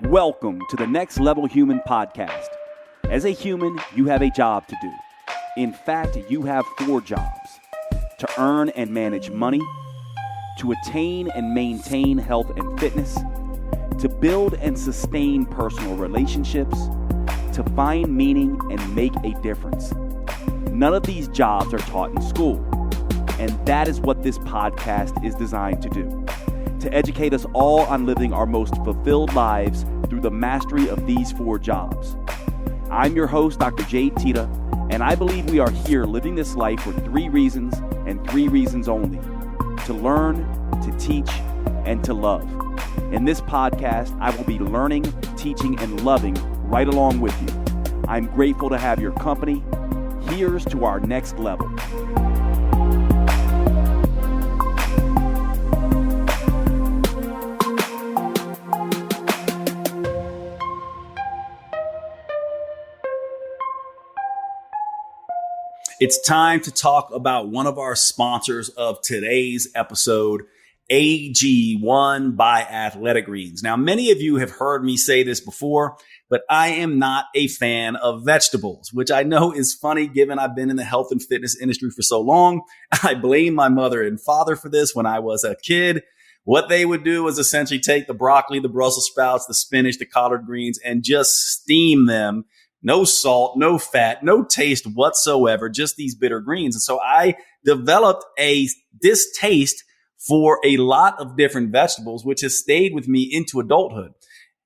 Welcome to the Next Level Human podcast. As a human, you have a job to do. In fact, you have 4 jobs: to earn and manage money, to attain and maintain health and fitness, to build and sustain personal relationships, to find meaning and make a difference. None of these jobs are taught in school, and that is what this podcast is designed to do. To educate us all on living our most fulfilled lives through the mastery of these 4 jobs. I'm your host, Dr. Jade Teta, and I believe we are here living this life for 3 reasons and 3 reasons only: to learn, to teach, and to love. In this podcast, I will be learning, teaching, and loving right along with you. I'm grateful to have your company. Here's to our next level. It's time to talk about one of our sponsors of today's episode, AG1 by Athletic Greens. Now, many of you have heard me say this before, but I am not a fan of vegetables, which I know is funny given I've been in the health and fitness industry for so long. I blame my mother and father for this. When I was a kid, what they would do was essentially take the broccoli, the Brussels sprouts, the spinach, the collard greens, and just steam them. No salt, no fat, no taste whatsoever, just these bitter greens. And so I developed a distaste for a lot of different vegetables, which has stayed with me into adulthood.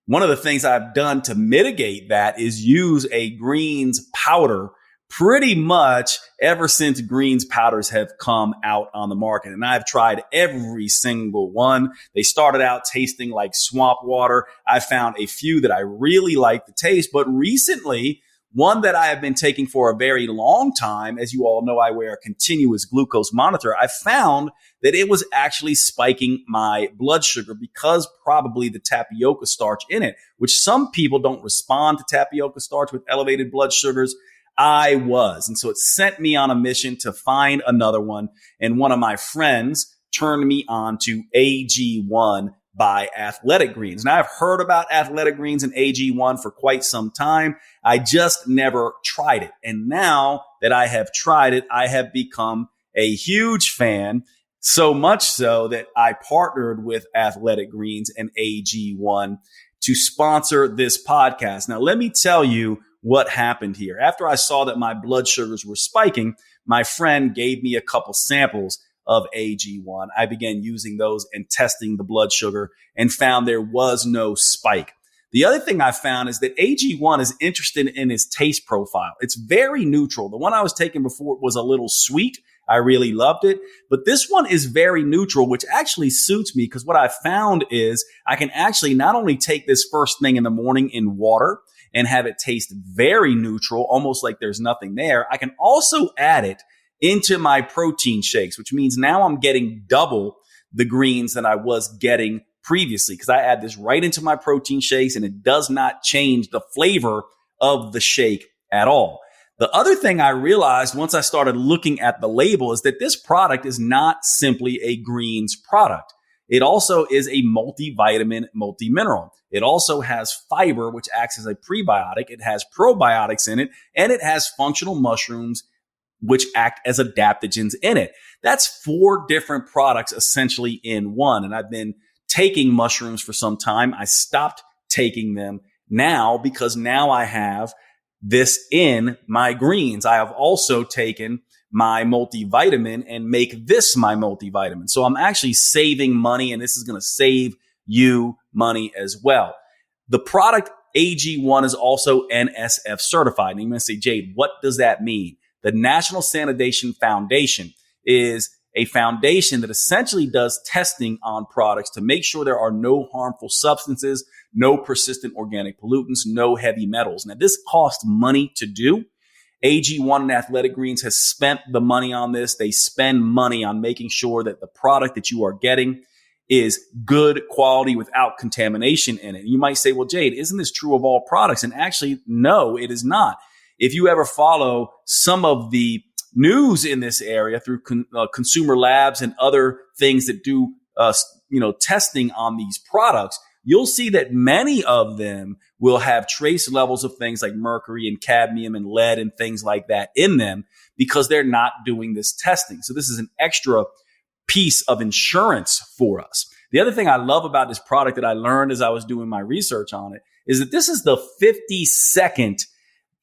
One of the things I've done to mitigate that is use a greens powder pretty much ever since greens powders have come out on the market. And I've tried every single one. They started out tasting like swamp water. I found a few that I really like the taste, but recently, one that I have been taking for a very long time, as you all know, I wear a continuous glucose monitor. I found that it was actually spiking my blood sugar because probably the tapioca starch in it, which some people don't respond to tapioca starch with elevated blood sugars. I was. And so it sent me on a mission to find another one. And one of my friends turned me on to AG1 by Athletic Greens. Now, I've heard about Athletic Greens and AG1 for quite some time. I just never tried it. And now that I have tried it, I have become a huge fan. So much so that I partnered with Athletic Greens and AG1 to sponsor this podcast. Now, let me tell you what happened here. After I saw that my blood sugars were spiking, my friend gave me a couple samples of AG1. I began using those and testing the blood sugar and found there was no spike. The other thing I found is that AG1 is interested in its taste profile. It's very neutral. The one I was taking before was a little sweet. I really loved it. But this one is very neutral, which actually suits me because what I found is I can actually not only take this first thing in the morning in water and have it taste very neutral, almost like there's nothing there. I can also add it into my protein shakes, which means now I'm getting double the greens that I was getting previously because I add this right into my protein shakes and it does not change the flavor of the shake at all. The other thing I realized once I started looking at the label is that this product is not simply a greens product. It also is a multivitamin, multimineral. It also has fiber, which acts as a prebiotic. It has probiotics in it, and it has functional mushrooms, which act as adaptogens in it. That's 4 different products essentially in one. And I've been taking mushrooms for some time. I stopped taking them now because now I have this in my greens. I have also taken my multivitamin and make this my multivitamin. So I'm actually saving money, and this is going to save you money as well. The product AG1 is also NSF certified. And you're going to say, Jade, what does that mean? The National Sanitation Foundation is a foundation that essentially does testing on products to make sure there are no harmful substances, no persistent organic pollutants, no heavy metals. Now, this costs money to do. AG1 and Athletic Greens has spent the money on this. They spend money on making sure that the product that you are getting is good quality without contamination in it. You might say, well, Jade, isn't this true of all products? And actually, no, it is not. If you ever follow some of the news in this area through consumer labs and other things that do testing on these products, you'll see that many of them will have trace levels of things like mercury and cadmium and lead and things like that in them because they're not doing this testing. So this is an extra piece of insurance for us. The other thing I love about this product that I learned as I was doing my research on it is that this is the 52nd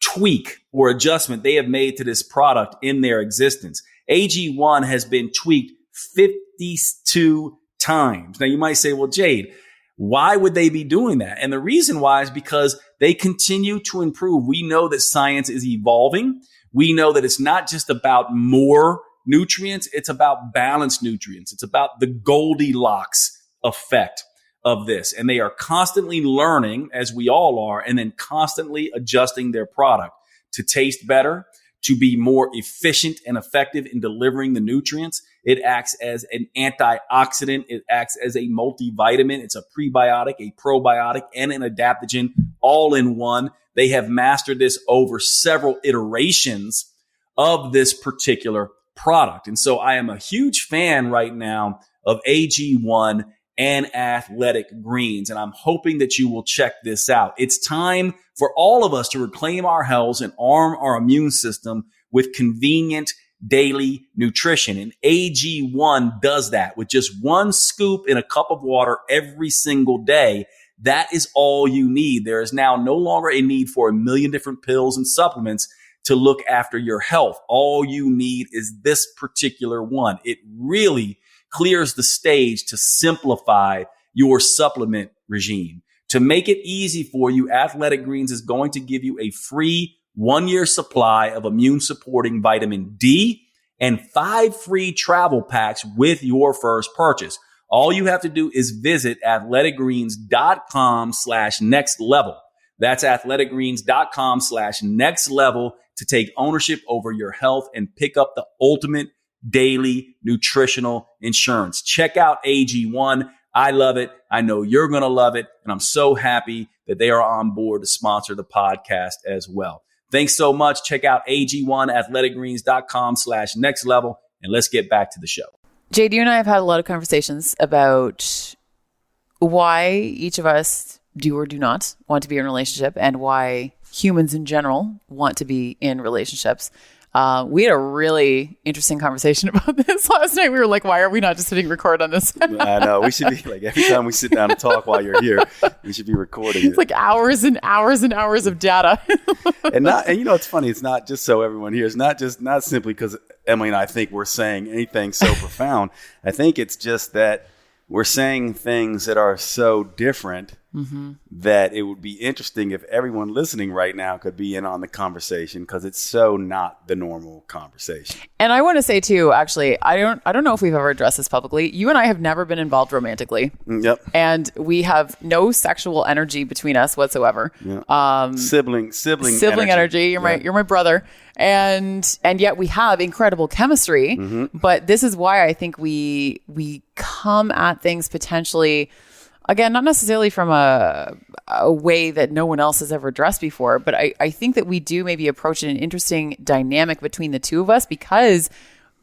tweak or adjustment they have made to this product in their existence. AG1 has been tweaked 52 times. Now you might say, well, Jade, why would they be doing that? And the reason why is because they continue to improve. We know that science is evolving. We know that it's not just about more nutrients. It's about balanced nutrients. It's about the Goldilocks effect of this. And they are constantly learning, as we all are, and then constantly adjusting their product to taste better, to be more efficient and effective in delivering the nutrients. It acts as an antioxidant. It acts as a multivitamin. It's a prebiotic, a probiotic, and an adaptogen all in one. They have mastered this over several iterations of this particular product. And so I am a huge fan right now of AG1 and Athletic Greens. And I'm hoping that you will check this out. It's time for all of us to reclaim our health and arm our immune system with convenient daily nutrition. And AG1 does that with just one scoop in a cup of water every single day. That is all you need. There is now no longer a need for a million different pills and supplements to look after your health. All you need is this particular one. It really clears the stage to simplify your supplement regime. To make it easy for you, Athletic Greens is going to give you a free 1-year supply of immune supporting vitamin D and 5 free travel packs with your first purchase. All you have to do is visit athleticgreens.com/next level. That's athleticgreens.com/next level to take ownership over your health and pick up the ultimate daily nutritional insurance. Check out AG1. I love it. I know you're going to love it. And I'm so happy that they are on board to sponsor the podcast as well. Thanks so much. Check out AG1, athleticgreens.com/next level. And let's get back to the show. Jade, you and I have had a lot of conversations about why each of us do or do not want to be in a relationship and why humans in general want to be in relationships. We had a really interesting conversation about this last night. We were like, why are we not just hitting record on this? I know. We should be like, every time we sit down and talk while you're here, we should be recording it. It's like hours and hours and hours of data. and you know, it's funny. It's not just so everyone here. It's not simply because Emily and I think we're saying anything so profound. I think it's just that we're saying things that are so different that it would be interesting if everyone listening right now could be in on the conversation, because it's so not the normal conversation. And I want to say too, actually, I don't know if we've ever addressed this publicly. You and I have never been involved romantically. Yep. And we have no sexual energy between us whatsoever. Yeah. Sibling energy. You're my brother. And yet we have incredible chemistry. But this is why I think we come at things potentially, again, not necessarily from a way that no one else has ever addressed before, but I think that we do maybe approach an interesting dynamic between the two of us, because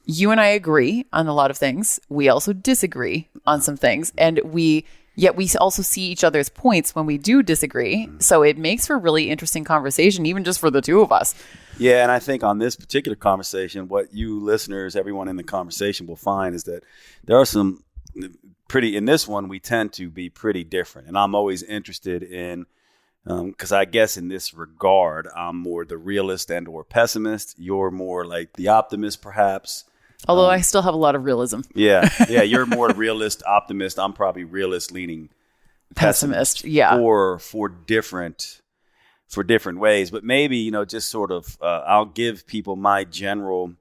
you and I agree on a lot of things. We also disagree on some things, and yet we also see each other's points when we do disagree. So it makes for really interesting conversation, even just for the two of us. Yeah, and I think on this particular conversation, what you listeners, everyone in the conversation will find is that there are some in this one, we tend to be pretty different. And I'm always interested in, because I guess in this regard, I'm more the realist and or pessimist. You're more like the optimist, perhaps. Although I still have a lot of realism. Yeah, you're more realist, optimist. I'm probably realist leaning pessimist. Yeah. For different ways. But maybe, just sort of, I'll give people my general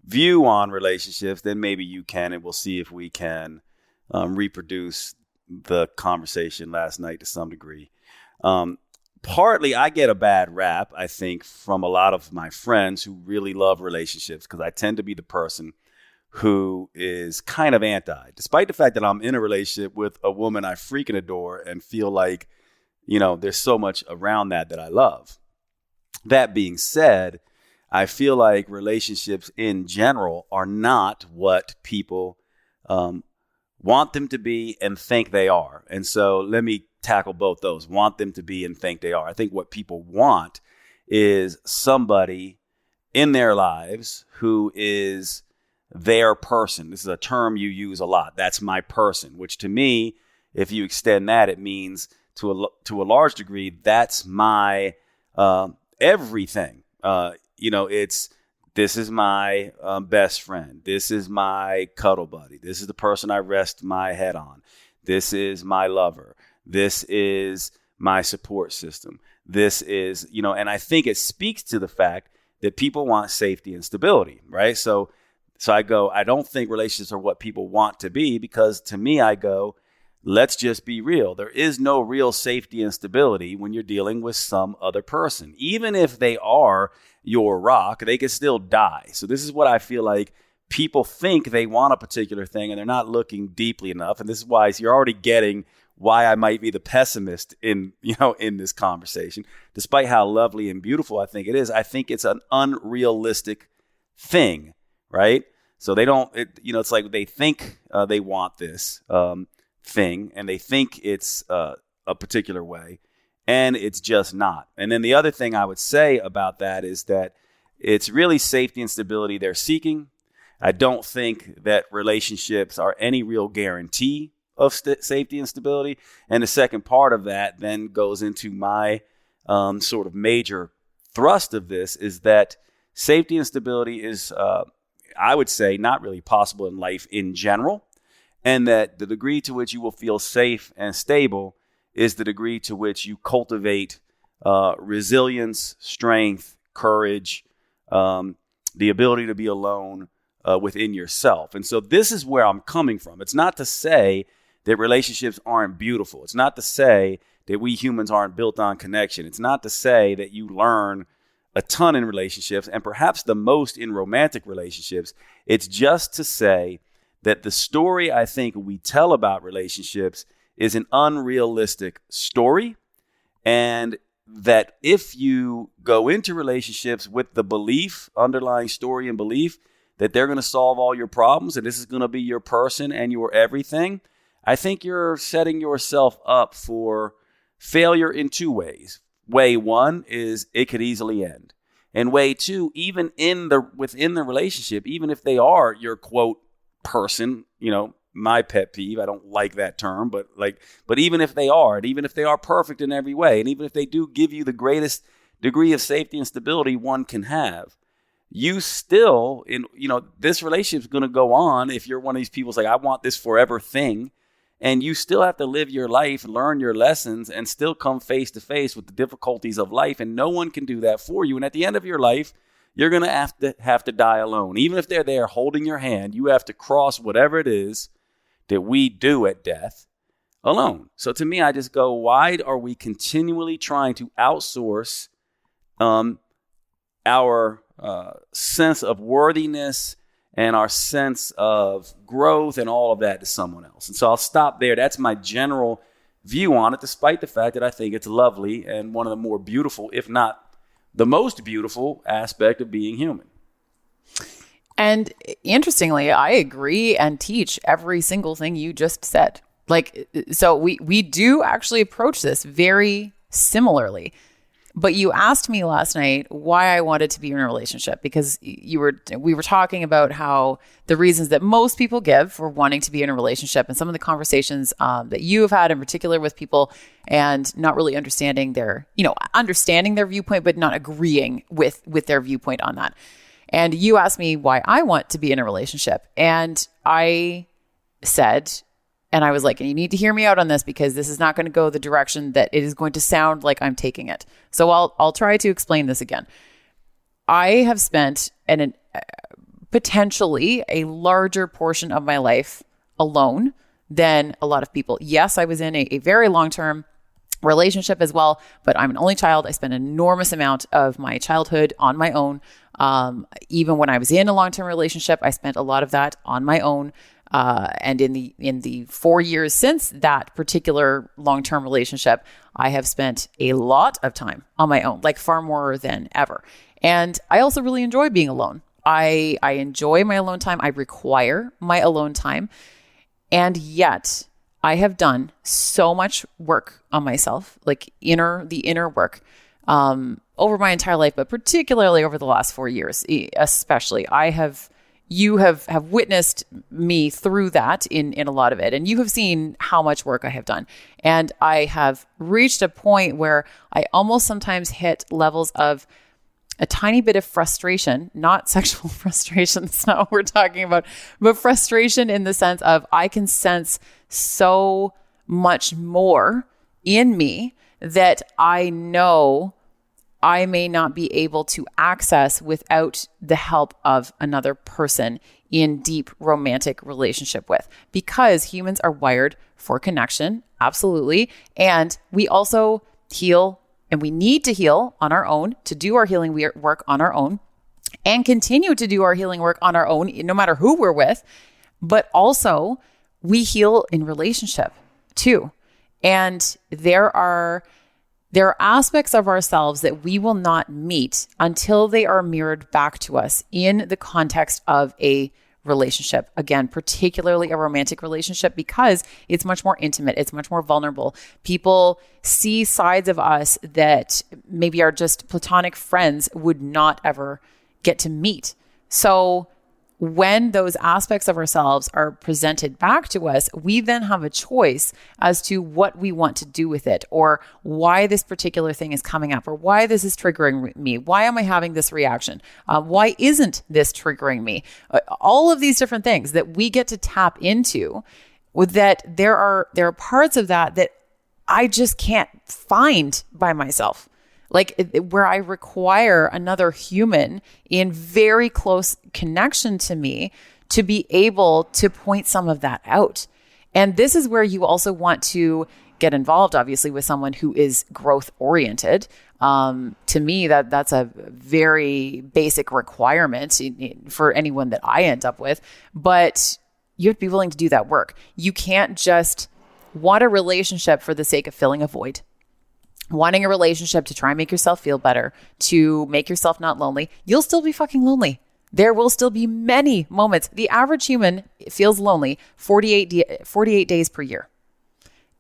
view on relationships. Then maybe you can, and we'll see if we can reproduce the conversation last night to some degree. Partly, I get a bad rap, I think, from a lot of my friends who really love relationships, because I tend to be the person who is kind of anti, despite the fact that I'm in a relationship with a woman I freaking adore and feel like, there's so much around that I love. That being said, I feel like relationships in general are not what people want them to be and think they are. And so let me tackle both those. Want them to be and think they are. I think what people want is somebody in their lives who is their person. This is a term you use a lot. That's my person, which to me, if you extend that, it means to a large degree, that's my everything. This is my best friend. This is my cuddle buddy. This is the person I rest my head on. This is my lover. This is my support system. This is, and I think it speaks to the fact that people want safety and stability, right? So I go, I don't think relationships are what people want to be, because to me, I go, let's just be real. There is no real safety and stability when you're dealing with some other person. Even if they are your rock, they could still die. So this is what I feel like people think they want a particular thing and they're not looking deeply enough. And this is why you're already getting why I might be the pessimist in this conversation, despite how lovely and beautiful I think it is. I think it's an unrealistic thing, right? So they don't, it's like they think they want this thing and they think it's a particular way, and it's just not. And then the other thing I would say about that is that it's really safety and stability they're seeking. I don't think that relationships are any real guarantee of safety and stability. And the second part of that then goes into my sort of major thrust of this, is that safety and stability is, I would say, not really possible in life in general. And that the degree to which you will feel safe and stable is the degree to which you cultivate resilience, strength, courage, the ability to be alone within yourself. And so this is where I'm coming from. It's not to say that relationships aren't beautiful. It's not to say that we humans aren't built on connection. It's not to say that you learn a ton in relationships, and perhaps the most in romantic relationships. It's just to say that the story I think we tell about relationships is an unrealistic story, and that if you go into relationships with the belief, underlying story and belief, that they're going to solve all your problems and this is going to be your person and your everything, I think you're setting yourself up for failure in two ways. Way one is it could easily end. And way two, even within the relationship, even if they are your quote person, my pet peeve, I don't like that term, but even if they are, and even if they are perfect in every way, and even if they do give you the greatest degree of safety and stability one can have, you still, this relationship is going to go on. If you're one of these people who's like, I want this forever thing, and you still have to live your life, learn your lessons, and still come face to face with the difficulties of life. And no one can do that for you. And at the end of your life, you're going to have to die alone. Even if they're there holding your hand, you have to cross whatever it is that we do at death alone. So to me, I just go, why are we continually trying to outsource our sense of worthiness and our sense of growth and all of that to someone else? And so I'll stop there. That's my general view on it, despite the fact that I think it's lovely and one of the more beautiful, if not the most beautiful aspect of being human. And interestingly, I agree and teach every single thing you just said. So we do actually approach this very similarly. But you asked me last night why I wanted to be in a relationship, because we were talking about how the reasons that most people give for wanting to be in a relationship, and some of the conversations that you have had in particular with people, and not really understanding their viewpoint, but not agreeing with their viewpoint on that. And you asked me why I want to be in a relationship. And I said, and I was like, you need to hear me out on this, because this is not going to go the direction that it is going to sound like I'm taking it. So I'll try to explain this again. I have spent potentially a larger portion of my life alone than a lot of people. Yes, I was in a very long-term relationship as well, but I'm an only child. I spent an enormous amount of my childhood on my own. Even when I was in a long-term relationship, I spent a lot of that on my own. And in the 4 years since that particular long-term relationship, I have spent a lot of time on my own, like far more than ever. And I also really enjoy being alone. I enjoy my alone time. I require my alone time. And yet I have done so much work on myself, like the inner work, over my entire life, but particularly over the last 4 years, especially. You have witnessed me through that in a lot of it. And you have seen how much work I have done. And I have reached a point where I almost sometimes hit levels of a tiny bit of frustration, not sexual frustration. That's not what we're talking about, but frustration in the sense of I can sense so much more in me that I know I may not be able to access without the help of another person in deep romantic relationship with, because humans are wired for connection. Absolutely. And we also heal, and we need to heal on our own, to do our healing work on our own, and continue to do our healing work on our own, no matter who we're with. But also we heal in relationship too. And there are aspects of ourselves that we will not meet until they are mirrored back to us in the context of a relationship. Again, particularly a romantic relationship, because it's much more intimate. It's much more vulnerable. People see sides of us that maybe our just platonic friends would not ever get to meet. So when those aspects of ourselves are presented back to us, we then have a choice as to what we want to do with it, or why this particular thing is coming up, or why this is triggering me. Why am I having this reaction? Why isn't this triggering me? All of these different things that we get to tap into, that there are parts of that I just can't find by myself. Like where I require another human in very close connection to me to be able to point some of that out. And this is where you also want to get involved, obviously, with someone who is growth oriented. To me, that's a very basic requirement for anyone that I end up with. But you have to be willing to do that work. You can't just want a relationship for the sake of filling a void. Wanting a relationship to try and make yourself feel better, to make yourself not lonely, you'll still be fucking lonely. There will still be many moments. The average human feels lonely 48 days per year.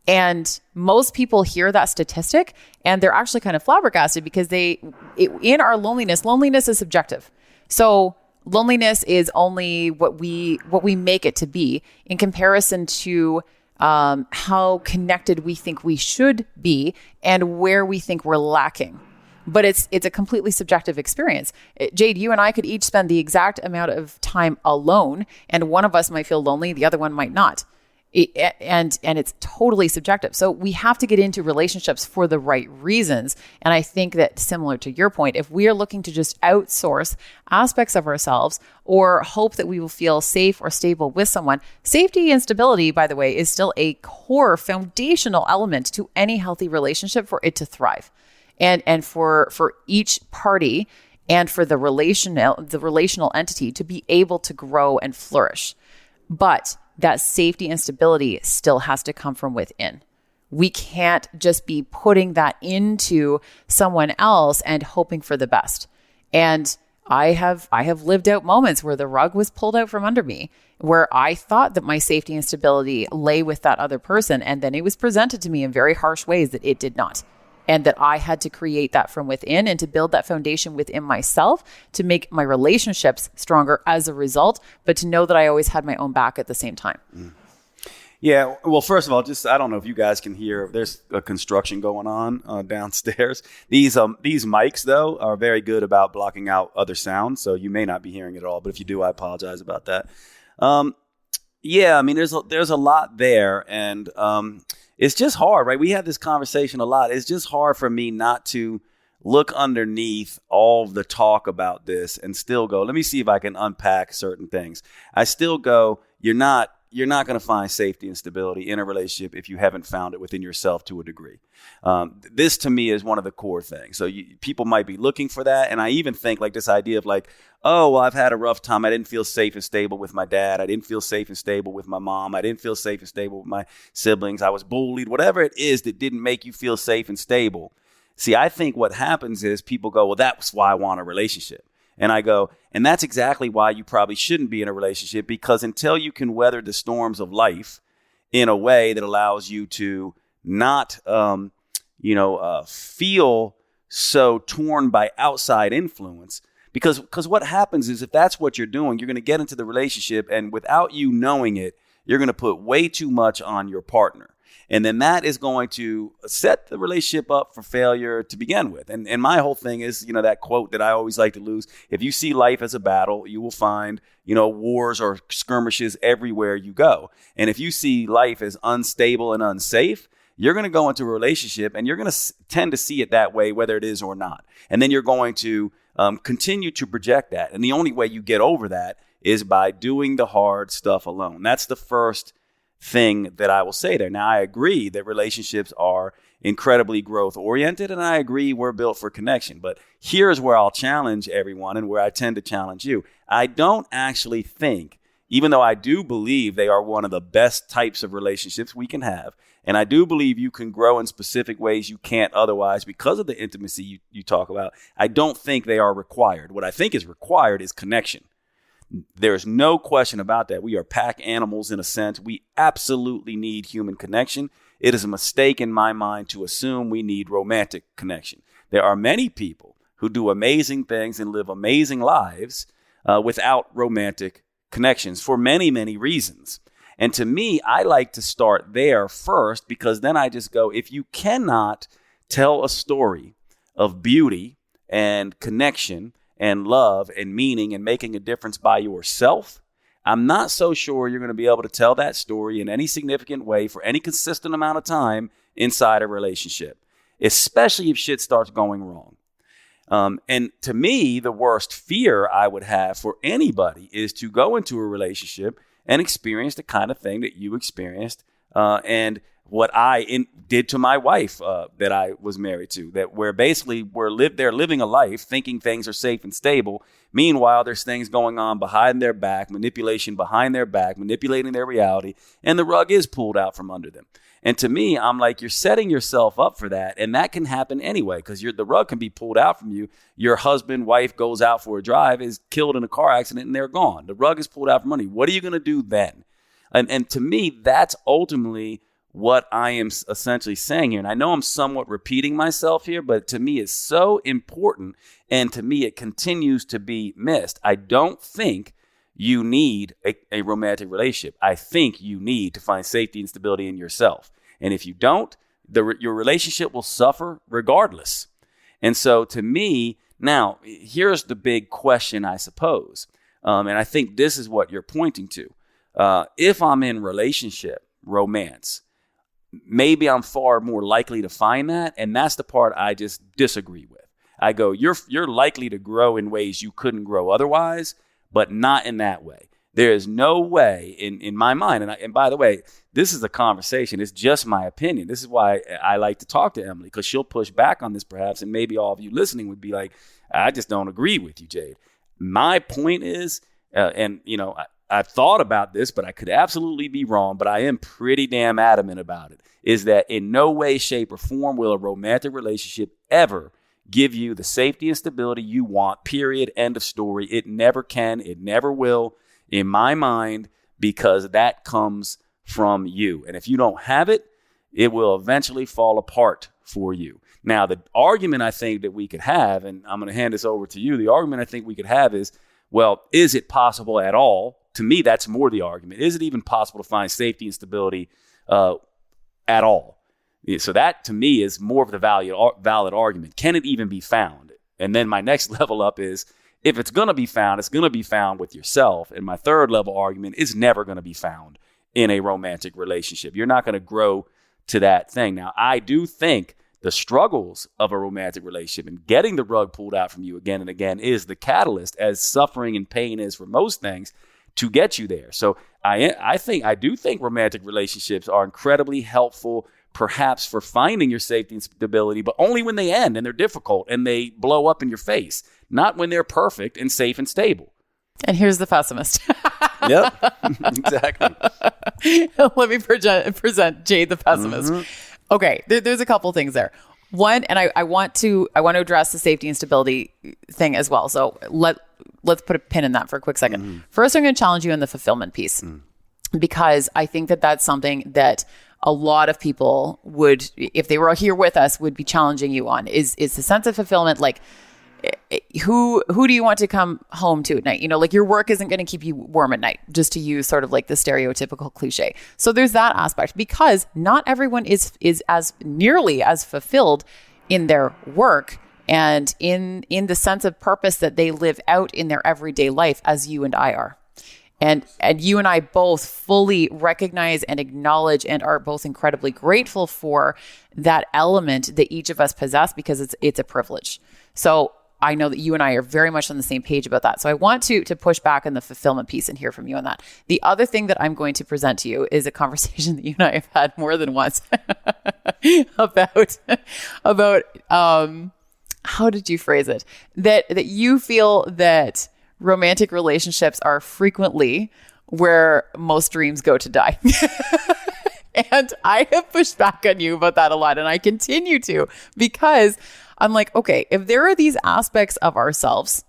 And most people hear that statistic and they're actually kind of flabbergasted, because in our loneliness is subjective. So loneliness is only what we make it to be in comparison to how connected we think we should be and where we think we're lacking. But it's a completely subjective experience. Jade, you and I could each spend the exact amount of time alone, and one of us might feel lonely, the other one might not. And it's totally subjective. So we have to get into relationships for the right reasons. And I think that, similar to your point, if we are looking to just outsource aspects of ourselves or hope that we will feel safe or stable with someone, safety and stability, by the way, is still a core foundational element to any healthy relationship for it to thrive. And for each party and for the relational entity to be able to grow and flourish. But that safety and stability still has to come from within. We can't just be putting that into someone else and hoping for the best. And I have lived out moments where the rug was pulled out from under me, where I thought that my safety and stability lay with that other person, and then it was presented to me in very harsh ways that it did not. And that I had to create that from within and to build that foundation within myself to make my relationships stronger as a result, but to know that I always had my own back at the same time. Yeah. Well, first of all, I don't know if you guys can hear, there's a construction going on downstairs. These mics, though, are very good about blocking out other sounds. So you may not be hearing it at all, but if you do, I apologize about that. Yeah, I mean, there's a lot there, and it's just hard, right? We have this conversation a lot. It's just hard for me not to look underneath all of the talk about this and still go, let me see if I can unpack certain things. I still go, you're not going to find safety and stability in a relationship if you haven't found it within yourself to a degree. This, to me, is one of the core things. So people might be looking for that. And I even think like this idea of like, oh, well, I've had a rough time. I didn't feel safe and stable with my dad. I didn't feel safe and stable with my mom. I didn't feel safe and stable with my siblings. I was bullied. Whatever it is that didn't make you feel safe and stable. See, I think what happens is people go, well, that's why I want a relationship. And I go, and that's exactly why you probably shouldn't be in a relationship, because until you can weather the storms of life in a way that allows you to not, feel so torn by outside influence. Because what happens is, if that's what you're doing, you're going to get into the relationship, and without you knowing it, you're going to put way too much on your partner. And then that is going to set the relationship up for failure to begin with. And my whole thing is, that quote that I always like to lose: if you see life as a battle, you will find, wars or skirmishes everywhere you go. And if you see life as unstable and unsafe, you're going to go into a relationship and you're going to tend to see it that way, whether it is or not. And then you're going to continue to project that. And the only way you get over that is by doing the hard stuff alone. That's the first thing that I will say there. Now, I agree that relationships are incredibly growth oriented, and I agree we're built for connection. But here's where I'll challenge everyone, and where I tend to challenge you. I don't actually think, even though I do believe they are one of the best types of relationships we can have, and I do believe you can grow in specific ways you can't otherwise because of the intimacy you talk about, I don't think they are required. What I think is required is connection. There's no question about that. We are pack animals in a sense. We absolutely need human connection. It is a mistake in my mind to assume we need romantic connection. There are many people who do amazing things and live amazing lives without romantic connections for many, many reasons. And to me, I like to start there first, because then I just go, if you cannot tell a story of beauty and connection and love and meaning and making a difference by yourself, I'm not so sure you're going to be able to tell that story in any significant way for any consistent amount of time inside a relationship, especially if shit starts going wrong. And to me, the worst fear I would have for anybody is to go into a relationship and experience the kind of thing that you experienced and what I did to my wife that I was married to, that where basically they're living a life thinking things are safe and stable. Meanwhile, there's things going on behind their back, manipulation behind their back, manipulating their reality, and the rug is pulled out from under them. And to me, I'm like, you're setting yourself up for that. And that can happen anyway, because the rug can be pulled out from you. Your husband, wife goes out for a drive, is killed in a car accident, and they're gone. The rug is pulled out from under you. What are you going to do then? And to me, that's ultimately what I am essentially saying here. And I know I'm somewhat repeating myself here, but to me, it's so important. And to me, it continues to be missed. I don't think you need a romantic relationship. I think you need to find safety and stability in yourself. And if you don't, your relationship will suffer regardless. And so to me, now, here's the big question, I suppose. And I think this is what you're pointing to. If I'm in romance, maybe I'm far more likely to find that. And that's the part I just disagree with. I go, you're likely to grow in ways you couldn't grow otherwise, but not in that way. There is no way in my mind. And by the way, this is a conversation. It's just my opinion. This is why I like to talk to Emily, because she'll push back on this perhaps. And maybe all of you listening would be like, I just don't agree with you, Jade. My point is, I've thought about this, but I could absolutely be wrong, but I am pretty damn adamant about it, is that in no way, shape, or form will a romantic relationship ever give you the safety and stability you want, period, end of story. It never can, it never will, in my mind, because that comes from you. And if you don't have it, it will eventually fall apart for you. Now, the argument I think that we could have, and I'm going to hand this over to you, the argument I think we could have is, well, is it possible at all? To me, that's more the argument. Is it even possible to find safety and stability at all? So that, to me, is more of the valid argument. Can it even be found? And then my next level up is, if it's going to be found, it's going to be found with yourself. And my third level argument is never going to be found in a romantic relationship. You're not going to grow to that thing. Now, I do think the struggles of a romantic relationship and getting the rug pulled out from you again and again is the catalyst, as suffering and pain is for most things, to get you there. So I do think romantic relationships are incredibly helpful, perhaps for finding your safety and stability, but only when they end and they're difficult and they blow up in your face, not when they're perfect and safe and stable. And here's the pessimist. Yep, exactly. Let me present Jade the pessimist. Mm-hmm. Okay, there's a couple things there. One, and I want to address the safety and stability thing as well. So let's put a pin in that for a quick second. First, I'm going to challenge you on the fulfillment piece because I think that that's something that a lot of people would, if they were here with us, would be challenging you on is the sense of fulfillment. Like, who do you want to come home to at night? You know, like your work isn't going to keep you warm at night, just to use sort of like the stereotypical cliche. So there's that aspect, because not everyone is as nearly as fulfilled in their work and in the sense of purpose that they live out in their everyday life as you and I are. And you and I both fully recognize and acknowledge and are both incredibly grateful for that element that each of us possess, because it's a privilege. So I know that you and I are very much on the same page about that. So I want to push back on the fulfillment piece and hear from you on that. The other thing that I'm going to present to you is a conversation that you and I have had more than once about how did you phrase it? That you feel that romantic relationships are frequently where most dreams go to die. And I have pushed back on you about that a lot, and I continue to, because I'm like, okay, if there are these aspects of ourselves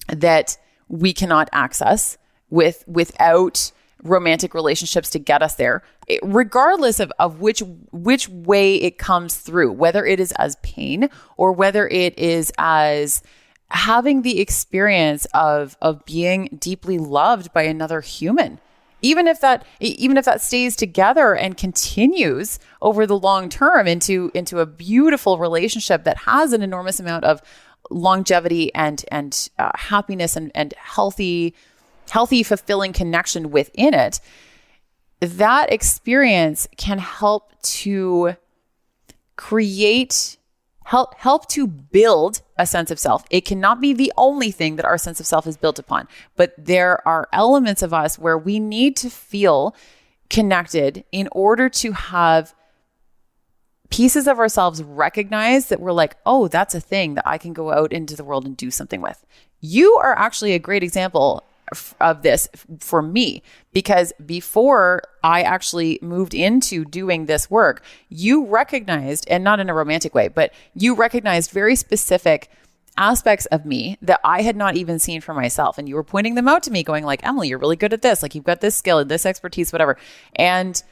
that we cannot access without romantic relationships to get us there, regardless of which way it comes through, whether it is as pain or whether it is as having the experience of being deeply loved by another human, even if that stays together and continues over the long term into a beautiful relationship that has an enormous amount of longevity and happiness and healthy, fulfilling connection within it, that experience can help to help to build a sense of self. It cannot be the only thing that our sense of self is built upon, but there are elements of us where we need to feel connected in order to have pieces of ourselves recognize that we're like, oh, that's a thing that I can go out into the world and do something with. You are actually a great example of this for me, because before I actually moved into doing this work, you recognized, and not in a romantic way, but you recognized very specific aspects of me that I had not even seen for myself. And you were pointing them out to me, going like, Emily, you're really good at this. Like, you've got this skill and this expertise, whatever. And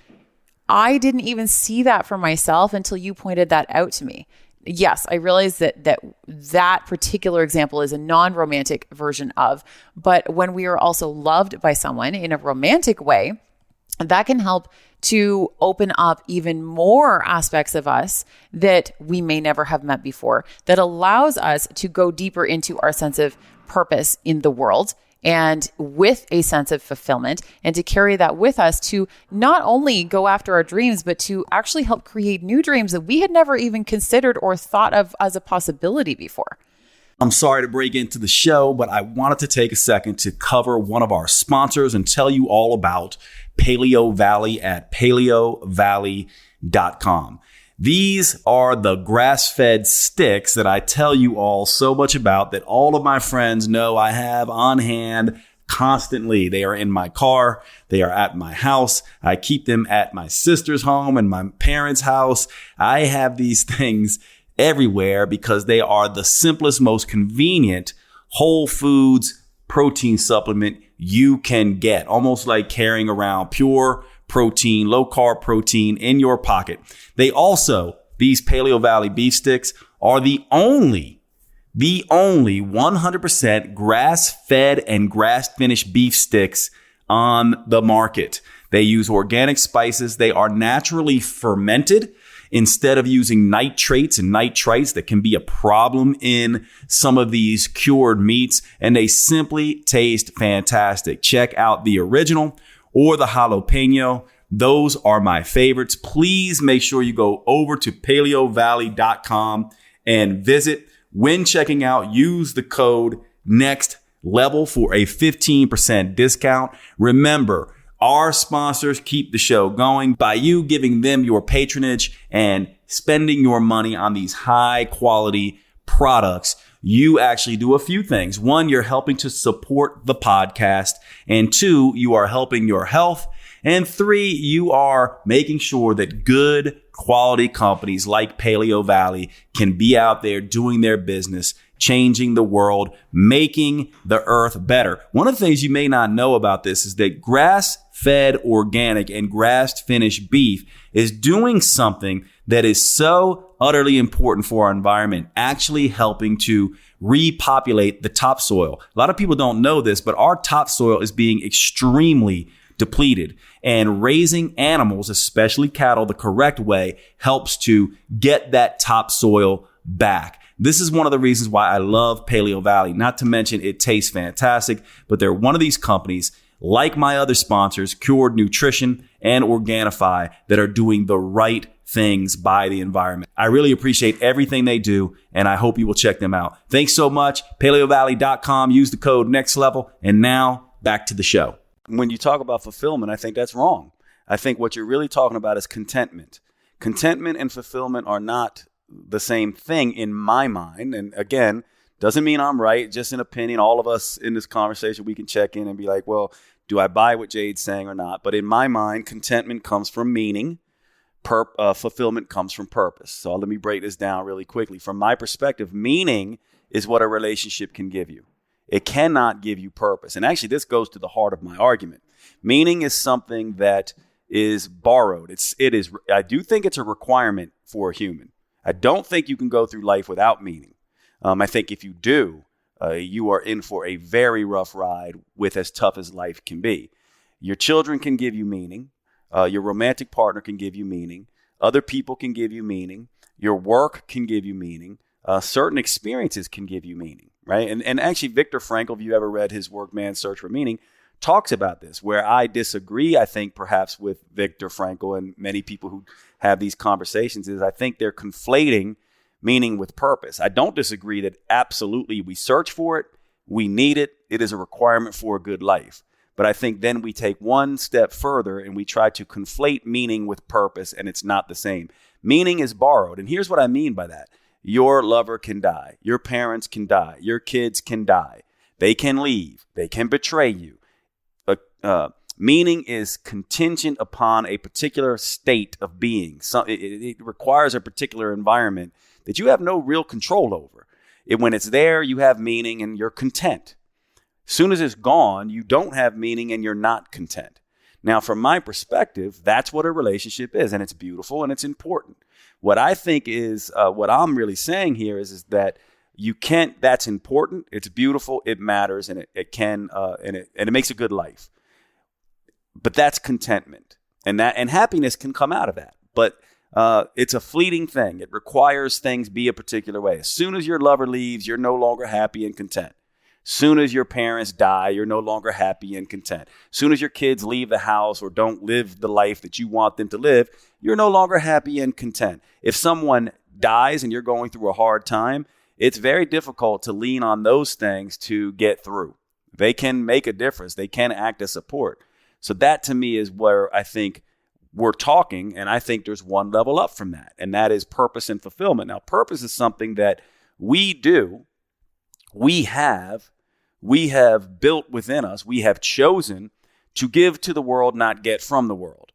I didn't even see that for myself until you pointed that out to me. Yes, I realize that particular example is a non-romantic version of, but when we are also loved by someone in a romantic way, that can help to open up even more aspects of us that we may never have met before, that allows us to go deeper into our sense of purpose in the world and with a sense of fulfillment, and to carry that with us to not only go after our dreams, but to actually help create new dreams that we had never even considered or thought of as a possibility before. I'm sorry to break into the show, but I wanted to take a second to cover one of our sponsors and tell you all about Paleo Valley at paleovalley.com. These are the grass-fed sticks that I tell you all so much about, that all of my friends know I have on hand constantly. They are in my car. They are at my house. I keep them at my sister's home and my parents' house. I have these things everywhere because they are the simplest, most convenient whole foods protein supplement you can get. Almost like carrying around pure protein, low carb protein in your pocket. These Paleo Valley beef sticks are the only 100% grass-fed and grass-finished beef sticks on the market. They use organic spices. They are naturally fermented instead of using nitrates and nitrites that can be a problem in some of these cured meats. And they simply taste fantastic. Check out the original or the jalapeno. Those are my favorites. Please make sure you go over to paleovalley.com and visit. When checking out, use the code NEXTLEVEL for a 15% discount. Remember, our sponsors keep the show going by you giving them your patronage and spending your money on these high quality products. You actually do a few things. One, you're helping to support the podcast. And two, you are helping your health And 3, you are making sure that good quality companies like Paleo Valley can be out there doing their business, changing the world, making the earth better. One of the things you may not know about this is that grass-fed organic and grass-finished beef is doing something that is so utterly important for our environment, actually helping to repopulate the topsoil. A lot of people don't know this, but our topsoil is being extremely depleted, and raising animals, especially cattle, the correct way helps to get that topsoil back. This is one of the reasons why I love Paleo Valley, not to mention it tastes fantastic, but they're one of these companies, like my other sponsors, Cured Nutrition and Organifi, that are doing the right things by the environment. I really appreciate everything they do, and I hope you will check them out. Thanks so much. PaleoValley.com. Use the code NEXTLEVEL. And now back to the show. When you talk about fulfillment, I think that's wrong. I think what you're really talking about is contentment. Contentment and fulfillment are not the same thing in my mind. And again, doesn't mean I'm right, just an opinion. All of us in this conversation, we can check in and be like, well, do I buy what Jade's saying or not? But in my mind, contentment comes from meaning. Fulfillment comes from purpose. So let me break this down really quickly. From my perspective, meaning is what a relationship can give you. It cannot give you purpose. And actually, this goes to the heart of my argument. Meaning is something that is borrowed. It is. I do think it's a requirement for a human. I don't think you can go through life without meaning. I think if you do, you are in for a very rough ride with as tough as life can be. Your children can give you meaning. Your romantic partner can give you meaning. Other people can give you meaning. Your work can give you meaning. Certain experiences can give you meaning, right? And actually, Viktor Frankl, if you ever read his work, Man's Search for Meaning, talks about this. Where I disagree, I think, perhaps with Viktor Frankl and many people who have these conversations, is I think they're conflating meaning with purpose. I don't disagree that absolutely we search for it. We need it. It is a requirement for a good life. But I think then we take one step further and we try to conflate meaning with purpose, and it's not the same. Meaning is borrowed. And here's what I mean by that. Your lover can die. Your parents can die. Your kids can die. They can leave. They can betray you. Meaning is contingent upon a particular state of being. It requires a particular environment that you have no real control over. When it's there, you have meaning and you're content. As soon as it's gone, you don't have meaning and you're not content. Now, from my perspective, that's what a relationship is, and it's beautiful and it's important. What I think is, what I'm really saying here is that you can't. That's important. It's beautiful. It matters, and it makes a good life. But that's contentment, and happiness can come out of that. But it's a fleeting thing. It requires things be a particular way. As soon as your lover leaves, you're no longer happy and content. Soon as your parents die, you're no longer happy and content. Soon as your kids leave the house or don't live the life that you want them to live, you're no longer happy and content. If someone dies and you're going through a hard time, it's very difficult to lean on those things to get through. They can make a difference. They can act as support. So that to me is where I think we're talking, and I think there's one level up from that, and that is purpose and fulfillment. Now, purpose is something that we do. We have built within us, we have chosen to give to the world, not get from the world.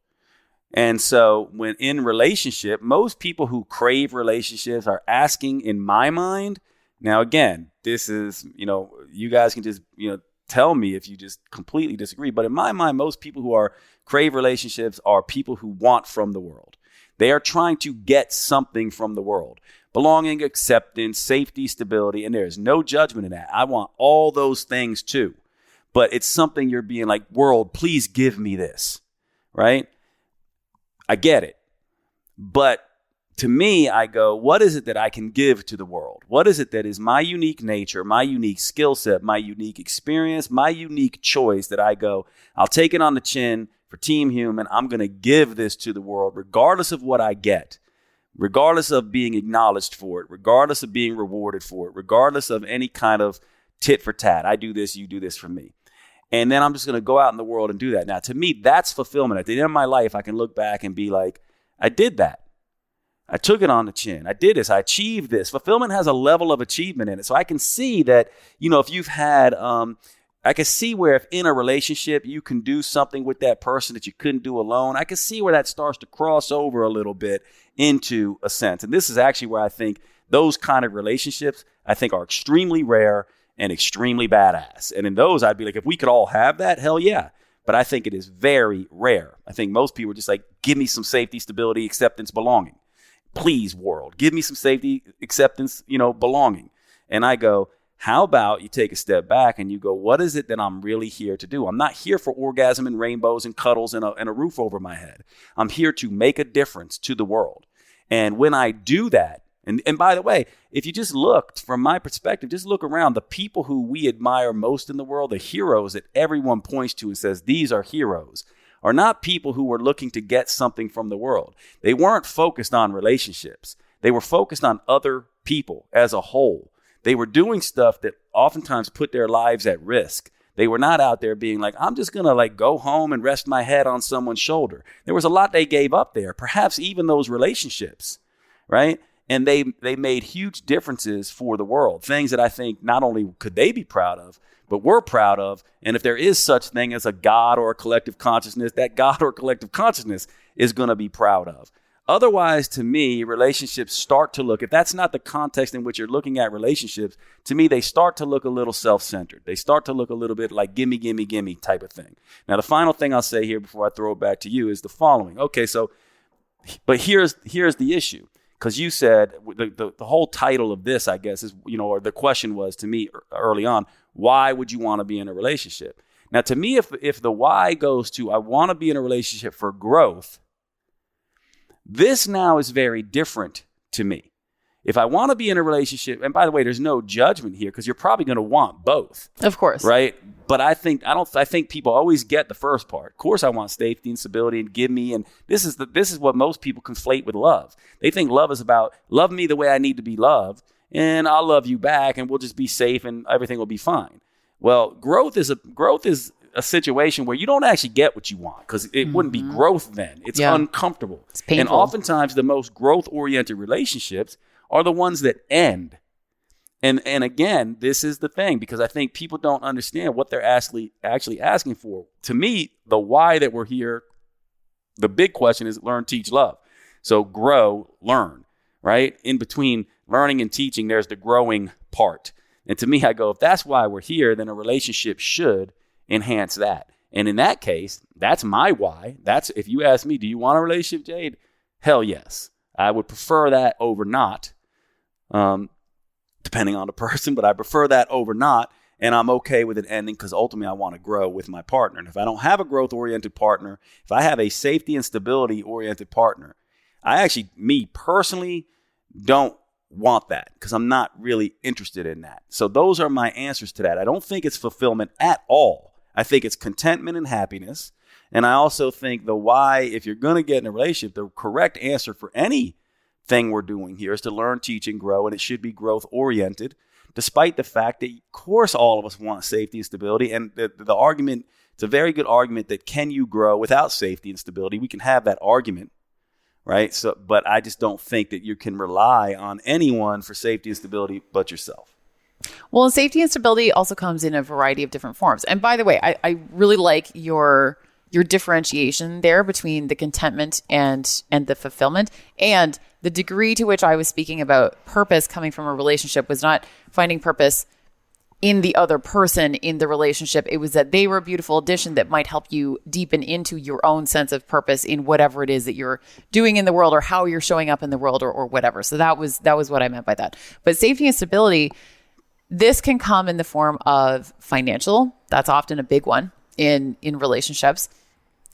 And so when in relationship, most people who crave relationships are asking, in my mind, now again, this is, you guys can just, tell me if you just completely disagree. But in my mind, most people who crave relationships are people who want from the world. They are trying to get something from the world. Belonging, acceptance, safety, stability, and there's no judgment in that. I want all those things too. But it's something you're being like, world, please give me this, right? I get it. But to me, I go, what is it that I can give to the world? What is it that is my unique nature, my unique skill set, my unique experience, my unique choice that I go, I'll take it on the chin for Team Human. I'm going to give this to the world regardless of what I get. Regardless of being acknowledged for it, regardless of being rewarded for it, regardless of any kind of tit for tat. I do this, you do this for me. And then I'm just going to go out in the world and do that. Now, to me, that's fulfillment. At the end of my life, I can look back and be like, I did that. I took it on the chin. I did this. I achieved this. Fulfillment has a level of achievement in it. So I can see that, if you've had, I can see where if in a relationship you can do something with that person that you couldn't do alone, I can see where that starts to cross over a little bit into a sense. And this is actually where I think those kind of relationships, I think, are extremely rare and extremely badass. And in those, I'd be like, if we could all have that, hell yeah. But I think it is very rare. I think most people are just like, give me some safety, stability, acceptance, belonging. Please, world, give me some safety, acceptance, belonging. And I go, how about you take a step back and you go, what is it that I'm really here to do? I'm not here for orgasm and rainbows and cuddles and a roof over my head. I'm here to make a difference to the world. And when I do that, and by the way, if you just looked from my perspective, just look around, the people who we admire most in the world, the heroes that everyone points to and says, these are heroes, are not people who were looking to get something from the world. They weren't focused on relationships. They were focused on other people as a whole. They were doing stuff that oftentimes put their lives at risk. They were not out there being like, I'm just going to go home and rest my head on someone's shoulder. There was a lot they gave up there, perhaps even those relationships, right? And they made huge differences for the world, things that I think not only could they be proud of, but we're proud of. And if there is such thing as a God or a collective consciousness, that God or collective consciousness is going to be proud of. Otherwise, to me, relationships start to look, if that's not the context in which you're looking at relationships, to me, they start to look a little self-centered. They start to look a little bit like gimme, gimme, gimme type of thing. Now, the final thing I'll say here before I throw it back to you is the following. Okay, so, but here's the issue. Because you said the whole title of this, I guess, is, or the question was to me early on, why would you want to be in a relationship? Now, to me, if the why goes to, I want to be in a relationship for growth, this now is very different to me. If I want to be in a relationship, and by the way, there's no judgment here because you're probably going to want both. Of course. Right? But I think people always get the first part. Of course, I want safety and stability and give me. And this is what most people conflate with love. They think love is about love me the way I need to be loved, and I'll love you back, and we'll just be safe, and everything will be fine. Well, growth is a situation where you don't actually get what you want because it wouldn't be growth then. It's uncomfortable. It's painful. And oftentimes the most growth-oriented relationships are the ones that end. And again, this is the thing, because I think people don't understand what they're actually asking for. To me, the why that we're here, the big question is learn, teach, love. So grow, learn, right? In between learning and teaching, there's the growing part. And to me, I go, if that's why we're here, then a relationship should enhance that. And in that case, that's my why. That's, if you ask me, do you want a relationship, Jade? Hell yes. I would prefer that over not. Depending on the person, but I prefer that over not, and I'm okay with it ending because ultimately I want to grow with my partner. And if I don't have a growth-oriented partner, if I have a safety and stability-oriented partner, I actually, me personally, don't want that because I'm not really interested in that. So those are my answers to that. I don't think it's fulfillment at all. I think it's contentment and happiness. And I also think the why, if you're going to get in a relationship, the correct answer for any thing we're doing here is to learn, teach, and grow, and it should be growth oriented, despite the fact that, of course, all of us want safety and stability. And the argument, it's a very good argument that can you grow without safety and stability? We can have that argument, right? So, but I just don't think that you can rely on anyone for safety and stability but yourself. Well, safety and stability also comes in a variety of different forms. And by the way, I really like your differentiation there between the contentment and the fulfillment, and the degree to which I was speaking about purpose coming from a relationship was not finding purpose in the other person in the relationship. It was that they were a beautiful addition that might help you deepen into your own sense of purpose in whatever it is that you're doing in the world or how you're showing up in the world or whatever. So that was what I meant by that. But safety and stability, this can come in the form of financial. That's often a big one in relationships.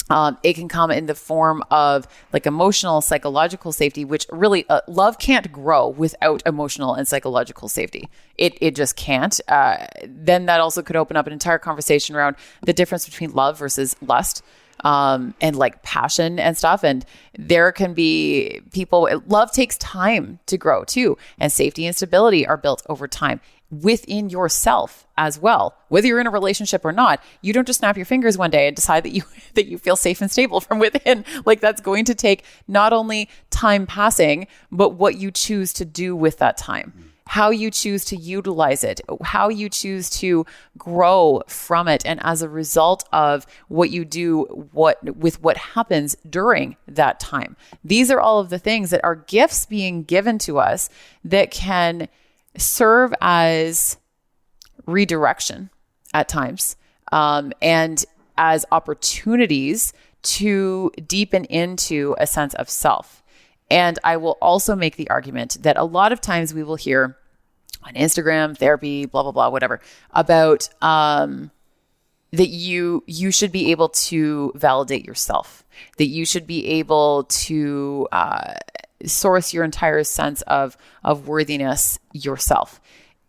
It can come in the form of like emotional, psychological safety, which really love can't grow without emotional and psychological safety. It just can't. Then that also could open up an entire conversation around the difference between love versus lust, and like passion and stuff. And there can be love takes time to grow too. And safety and stability are built over time within yourself as well. Whether you're in a relationship or not, you don't just snap your fingers one day and decide that you feel safe and stable from within. Like, that's going to take not only time passing, but what you choose to do with that time. how you choose to utilize it, how you choose to grow from it. And as a result of what you do, with what happens during that time. These are all of the things that are gifts being given to us that can serve as redirection at times, and as opportunities to deepen into a sense of self. And I will also make the argument that a lot of times we will hear on Instagram, therapy, blah, blah, blah, whatever, about that you should be able to validate yourself, that you should be able to source your entire sense of worthiness yourself.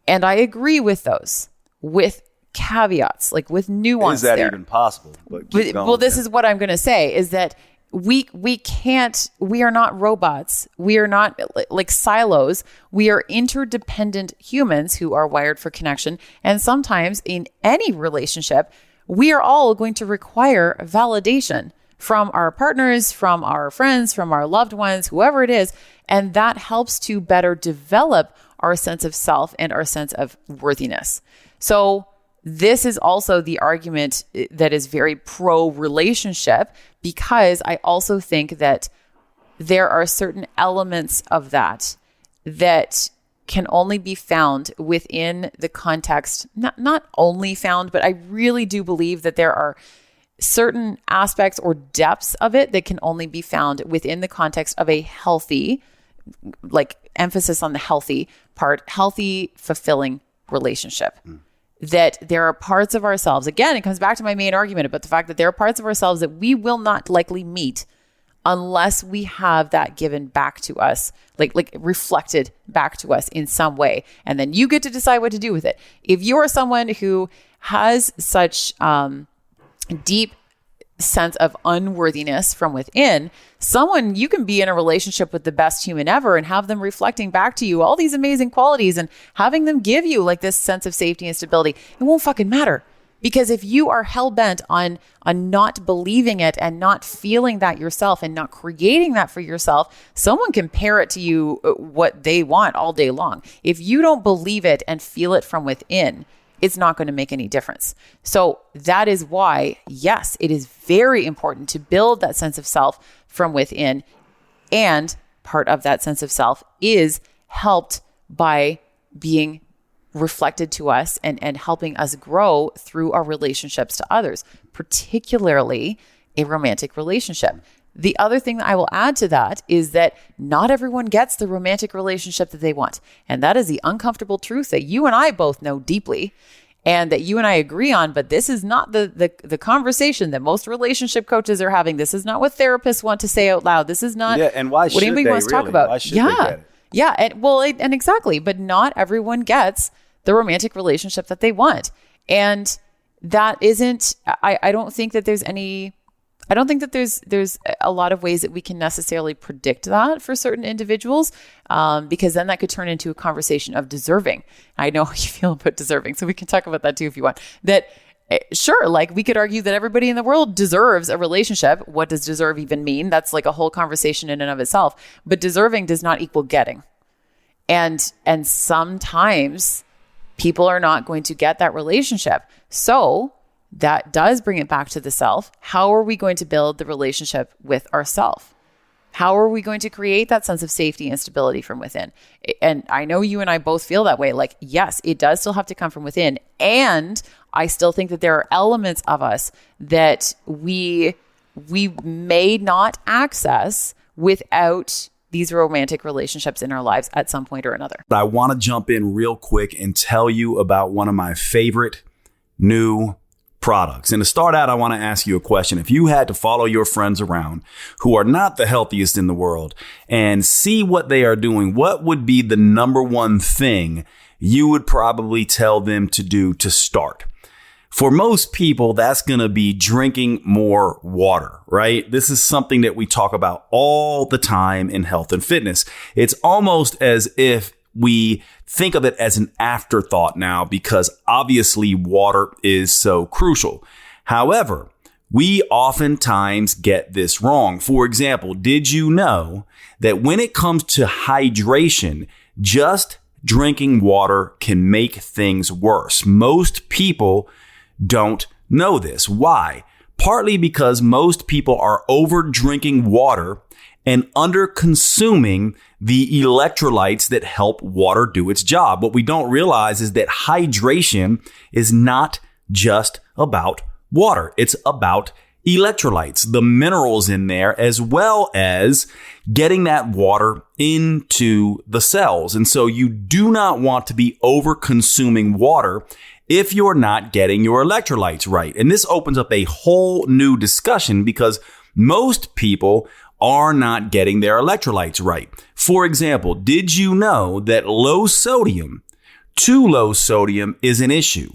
And I agree with those, with caveats, like with nuance. Is that there. even possible? But this is what I'm going to say, is that we are not robots. We are not like silos. We are interdependent humans who are wired for connection. And sometimes in any relationship, we are all going to require validation from our partners, from our friends, from our loved ones, whoever it is. And that helps to better develop our sense of self and our sense of worthiness. So this is also the argument that is very pro-relationship, because I also think that there are certain elements of that can only be found within the context, not only found, but I really do believe that there are certain aspects or depths of it that can only be found within the context of a healthy, like emphasis on the healthy part, healthy, fulfilling relationship. That there are parts of ourselves, again, it comes back to my main argument about the fact that there are parts of ourselves that we will not likely meet unless we have that given back to us, like reflected back to us in some way. And then you get to decide what to do with it. If you are someone who has such deep sense of unworthiness from within, you can be in a relationship with the best human ever and have them reflecting back to you all these amazing qualities and having them give you like this sense of safety and stability. It won't fucking matter, because if you are hell-bent on not believing it and not feeling that yourself and not creating that for yourself, someone can parrot to you what they want all day long. If you don't believe it and feel it from within, it's not going to make any difference. So that is why, yes, it is very important to build that sense of self from within. And part of that sense of self is helped by being reflected to us and helping us grow through our relationships to others, particularly a romantic relationship. The other thing that I will add to that is that not everyone gets the romantic relationship that they want. And that is the uncomfortable truth that you and I both know deeply and that you and I agree on. But this is not the conversation that most relationship coaches are having. This is not what therapists want to say out loud. This is not and why what anybody wants to talk about. Why should they get it? Yeah. And exactly. But not everyone gets the romantic relationship that they want. And that isn't, I don't think that there's a lot of ways that we can necessarily predict that for certain individuals, because then that could turn into a conversation of deserving. I know how you feel about deserving, so we can talk about that too if you want. That sure, like we could argue that everybody in the world deserves a relationship. What does deserve even mean? That's like a whole conversation in and of itself. But deserving does not equal getting. And sometimes people are not going to get that relationship. So that does bring it back to the self. How are we going to build the relationship with ourself? How are we going to create that sense of safety and stability from within? And I know you and I both feel that way. Like, yes, it does still have to come from within. And I still think that there are elements of us that we may not access without these romantic relationships in our lives at some point or another. I want to jump in real quick and tell you about one of my favorite new products. And to start out, I want to ask you a question. If you had to follow your friends around who are not the healthiest in the world and see what they are doing, what would be the number one thing you would probably tell them to do to start? For most people, that's going to be drinking more water, right? This is something that we talk about all the time in health and fitness. It's almost as if we think of it as an afterthought now, because obviously water is so crucial. However, we oftentimes get this wrong. For example, did you know that when it comes to hydration, just drinking water can make things worse. Most people don't know this. Why? Partly because most people are over drinking water and under consuming the electrolytes that help water do its job. What we don't realize is that hydration is not just about water. It's about electrolytes, the minerals in there, as well as getting that water into the cells. And so you do not want to be over consuming water if you're not getting your electrolytes right. And this opens up a whole new discussion because most people are not getting their electrolytes right. For example, did you know that low sodium, too low sodium, is an issue?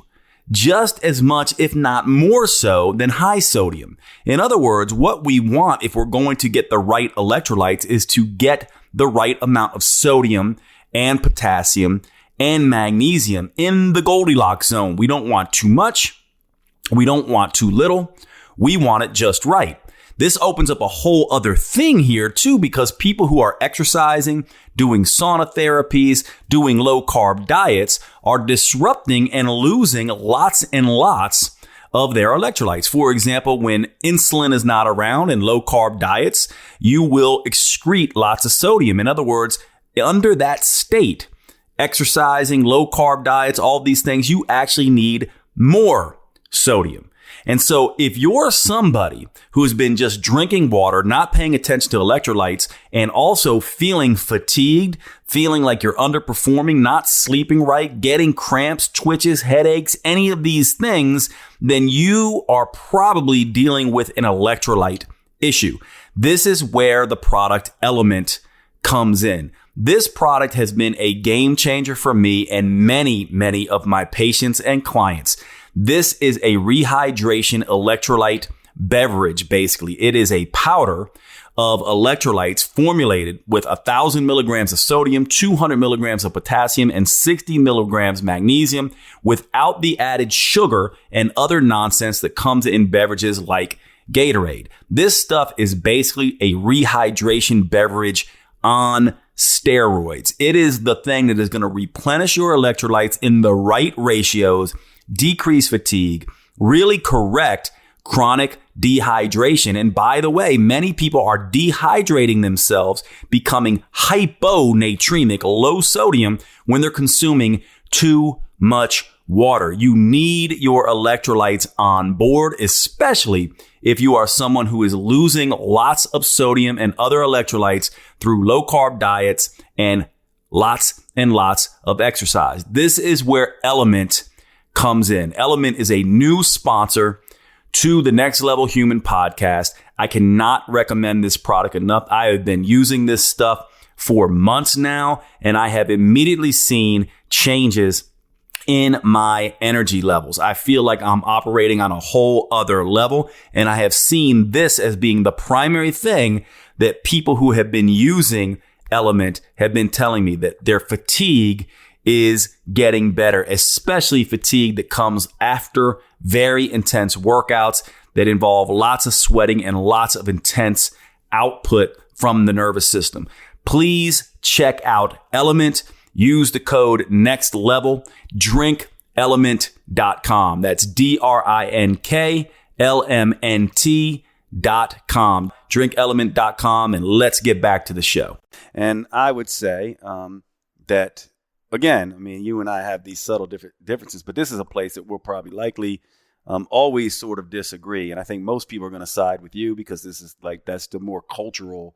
Just as much, if not more so, than high sodium. In other words, what we want if we're going to get the right electrolytes is to get the right amount of sodium and potassium and magnesium in the Goldilocks zone. We don't want too much. We don't want too little. We want it just right. This opens up a whole other thing here too, because people who are exercising, doing sauna therapies, doing low carb diets are disrupting and losing lots and lots of their electrolytes. For example, when insulin is not around in low carb diets, you will excrete lots of sodium. In other words, under that state, exercising, low carb diets, all these things, you actually need more sodium. And so if you're somebody who's been just drinking water, not paying attention to electrolytes, and also feeling fatigued, feeling like you're underperforming, not sleeping right, getting cramps, twitches, headaches, any of these things, then you are probably dealing with an electrolyte issue. This is where the product Element comes in. This product has been a game changer for me and many of my patients and clients. This is a rehydration electrolyte beverage, basically. It is a powder of electrolytes formulated with 1,000 milligrams of sodium, 200 milligrams of potassium, and 60 milligrams magnesium without the added sugar and other nonsense that comes in beverages like Gatorade. This stuff is basically a rehydration beverage on steroids. It is the thing that is going to replenish your electrolytes in the right ratios, decrease fatigue, really correct chronic dehydration. And by the way, many people are dehydrating themselves, becoming hyponatremic, low sodium, when they're consuming too much water. You need your electrolytes on board, especially if you are someone who is losing lots of sodium and other electrolytes through low carb diets and lots of exercise. This is where Element comes in. Element is a new sponsor to the Next Level Human podcast. I cannot recommend this product enough. I have been using this stuff for months now, and I have immediately seen changes in my energy levels. I feel like I'm operating on a whole other level, and I have seen this as being the primary thing that people who have been using Element have been telling me, that their fatigue is getting better, especially fatigue that comes after very intense workouts that involve lots of sweating and lots of intense output from the nervous system. Please check out Element. Use the code NEXTLEVEL. DrinkElement.com. That's DrinkElement.com. DrinkElement.com. And let's get back to the show. And I would say that, again, I mean, you and I have these subtle differences, but this is a place that we'll probably likely always sort of disagree. And I think most people are going to side with you because this is like, that's the more cultural.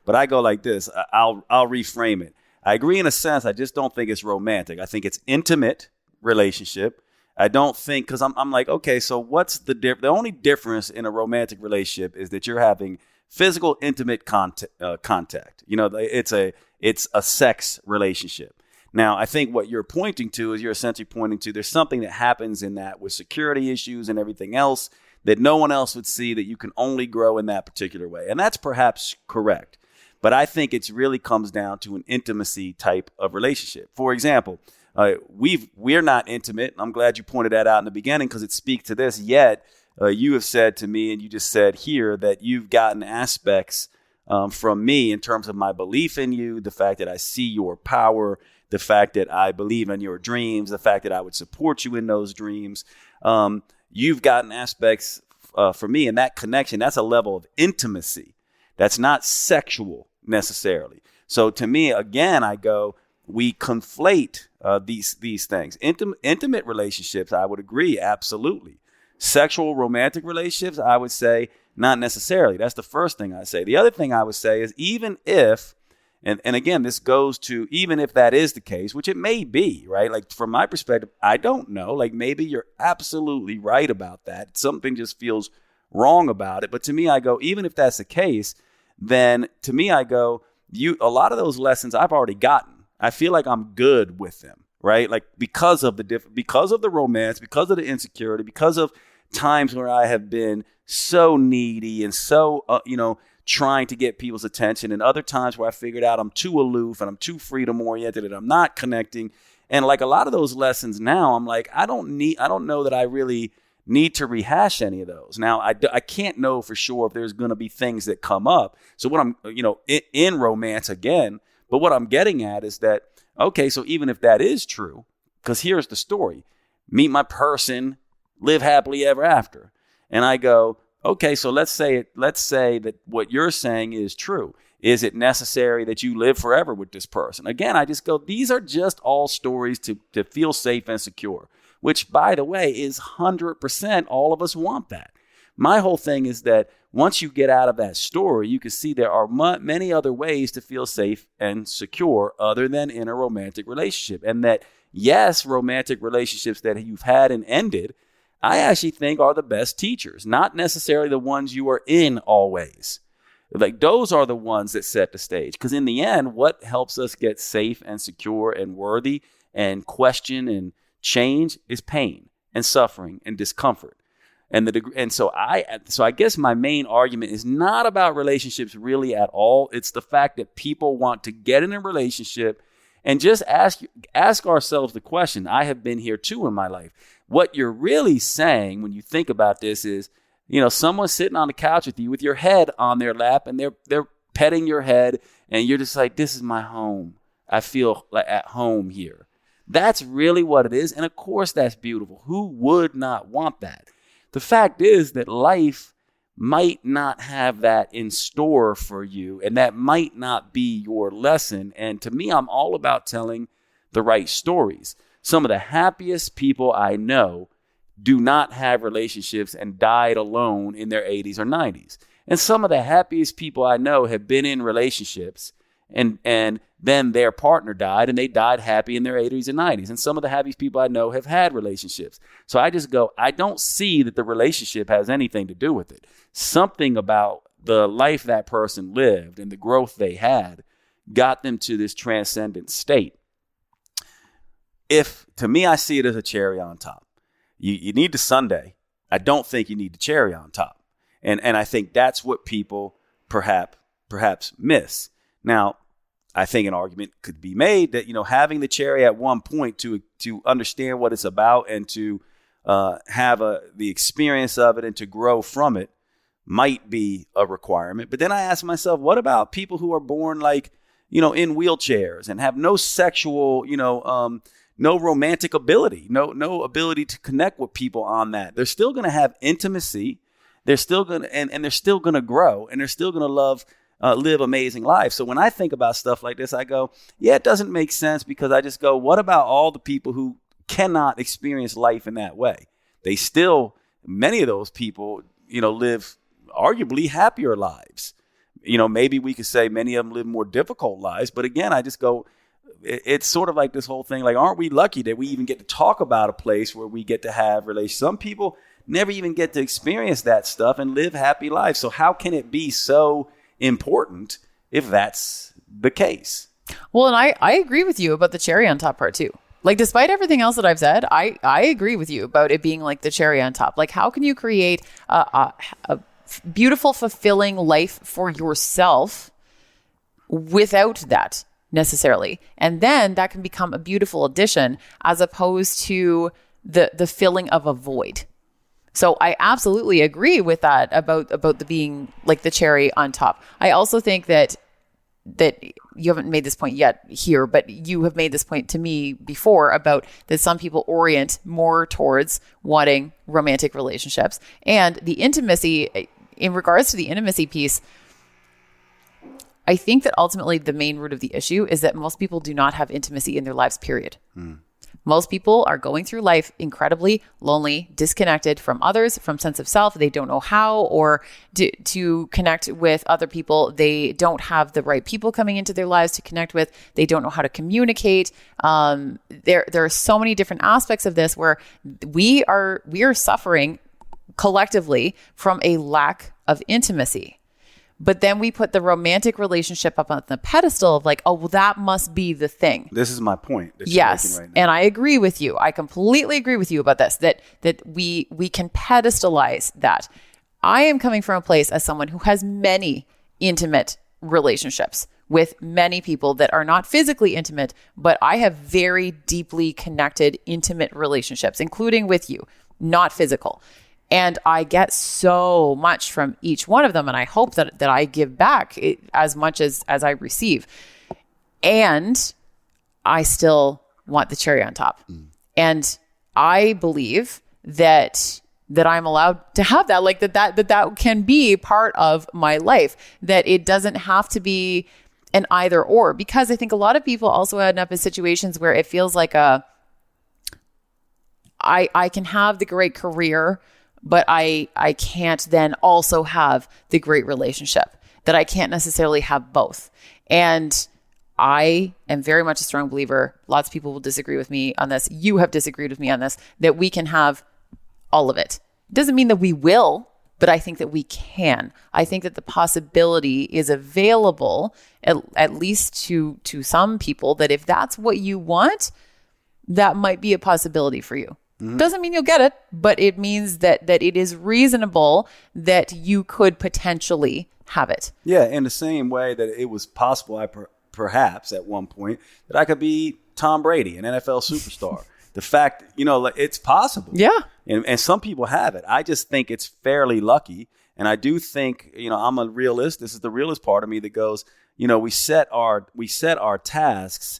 But I go like this. I'll reframe it. I agree in a sense. I just don't think it's romantic. I think it's intimate relationship. I don't think, because I'm like, okay, so what's the only difference in a romantic relationship is that you're having physical, intimate contact. You know, it's a sex relationship. Now, I think what you're pointing to is you're essentially pointing to there's something that happens in that with security issues and everything else that no one else would see, that you can only grow in that particular way. And that's perhaps correct. But I think it really comes down to an intimacy type of relationship. For example, we're not intimate. I'm glad you pointed that out in the beginning because it speaks to this. Yet you have said to me, and you just said here, that you've gotten aspects from me in terms of my belief in you, the fact that I see your power, the fact that I believe in your dreams, the fact that I would support you in those dreams. You've gotten aspects for me, and that connection, that's a level of intimacy. That's not sexual necessarily. So to me, again, I go, we conflate these things. Intimate relationships, I would agree, absolutely. Sexual romantic relationships, I would say not necessarily. That's the first thing I say. The other thing I would say is even if, and again, this goes to even if that is the case, which it may be, right? Like from my perspective, I don't know. Like maybe you're absolutely right about that. Something just feels wrong about it. But to me, I go, even if that's the case, then to me, I go, a lot of those lessons I've already gotten. I feel like I'm good with them, right? Like because of the romance, because of the insecurity, because of times where I have been so needy and so, trying to get people's attention, and other times where I figured out I'm too aloof and I'm too freedom oriented and I'm not connecting. And like a lot of those lessons now, I'm like, I don't know that I really need to rehash any of those. Now, I can't know for sure if there's going to be things that come up. So what I'm, in romance again, but what I'm getting at is that, okay, so even if that is true, because here's the story, meet my person, live happily ever after. And I go, okay, so let's say that what you're saying is true. Is it necessary that you live forever with this person? Again, I just go, these are just all stories to feel safe and secure, which, by the way, is 100% all of us want that. My whole thing is that once you get out of that story, you can see there are many other ways to feel safe and secure other than in a romantic relationship. And that, yes, romantic relationships that you've had and ended, I actually think are the best teachers, not necessarily the ones you are in always. Like those are the ones that set the stage. Because in the end, what helps us get safe and secure and worthy and question and change is pain and suffering and discomfort. And so I guess my main argument is not about relationships really at all. It's the fact that people want to get in a relationship and just ask ourselves the question. I have been here too in my life. What you're really saying when you think about this is, someone's sitting on the couch with you with your head on their lap and they're petting your head and you're just like, this is my home. I feel like at home here. That's really what it is. And of course, that's beautiful. Who would not want that? The fact is that life might not have that in store for you, and that might not be your lesson. And to me, I'm all about telling the right stories. Some of the happiest people I know do not have relationships and died alone in their 80s or 90s. And some of the happiest people I know have been in relationships and then their partner died and they died happy in their 80s and 90s. And some of the happiest people I know have had relationships. So I just go, I don't see that the relationship has anything to do with it. Something about the life that person lived and the growth they had got them to this transcendent state. To me, I see it as a cherry on top. You need the sundae. I don't think you need the cherry on top. And I think that's what people perhaps miss. Now, I think an argument could be made that, having the cherry at one point to understand what it's about and to have the experience of it and to grow from it might be a requirement. But then I ask myself, what about people who are born in wheelchairs and have no sexual, no romantic ability, no ability to connect with people on that? They're still going to have intimacy. They're still going to, and they're still going to grow, and they're still going to live amazing lives. So when I think about stuff like this, I go, yeah, it doesn't make sense, because I just go, what about all the people who cannot experience life in that way? Many of those people, live arguably happier lives. Maybe we could say many of them live more difficult lives. But again, I just go, it's sort of like this whole thing, like, aren't we lucky that we even get to talk about a place where we get to have relations? Some people never even get to experience that stuff and live happy lives. So how can it be so important if that's the case? Well, and I agree with you about the cherry on top part too. Like, despite everything else that I've said, I agree with you about it being like the cherry on top. Like, how can you create a beautiful, fulfilling life for yourself without that necessarily? And then that can become a beautiful addition as opposed to the filling of a void. So I absolutely agree with that about the being like the cherry on top. I also think that you haven't made this point yet here, but you have made this point to me before about that some people orient more towards wanting romantic relationships and the intimacy. In regards to the intimacy piece, I think that ultimately the main root of the issue is that most people do not have intimacy in their lives, period. Most people are going through life incredibly lonely, disconnected from others, from sense of self. They don't know how or to connect with other people. They don't have the right people coming into their lives to connect with. They don't know how to communicate. There are so many different aspects of this where we are suffering collectively from a lack of intimacy. But then we put the romantic relationship up on the pedestal of like, oh, well, that must be the thing. This is my point. That yes. You're making right now. And I agree with you. I completely agree with you about this, that we can pedestalize that. I am coming from a place as someone who has many intimate relationships with many people that are not physically intimate, but I have very deeply connected, intimate relationships, including with you, not physical. And I get so much from each one of them. And I hope that I give back as much as I receive. And I still want the cherry on top. And I believe that I'm allowed to have that, like that can be part of my life, that it doesn't have to be an either or, because I think a lot of people also end up in situations where it feels like I can have the great career, but I can't then also have the great relationship, that I can't necessarily have both. And I am very much a strong believer. Lots of people will disagree with me on this. You have disagreed with me on this, that we can have all of it. It doesn't mean that we will, but I think that we can. I think that the possibility is available, at least to some people, that if that's what you want, that might be a possibility for you. Doesn't mean you'll get it, but it means that it is reasonable that you could potentially have it. Yeah, in the same way that it was possible, perhaps at one point, that I could be Tom Brady, an NFL superstar. The fact, it's possible. Yeah. And some people have it. I just think it's fairly lucky. And I do think, I'm a realist. This is the realist part of me that goes, we set our tasks.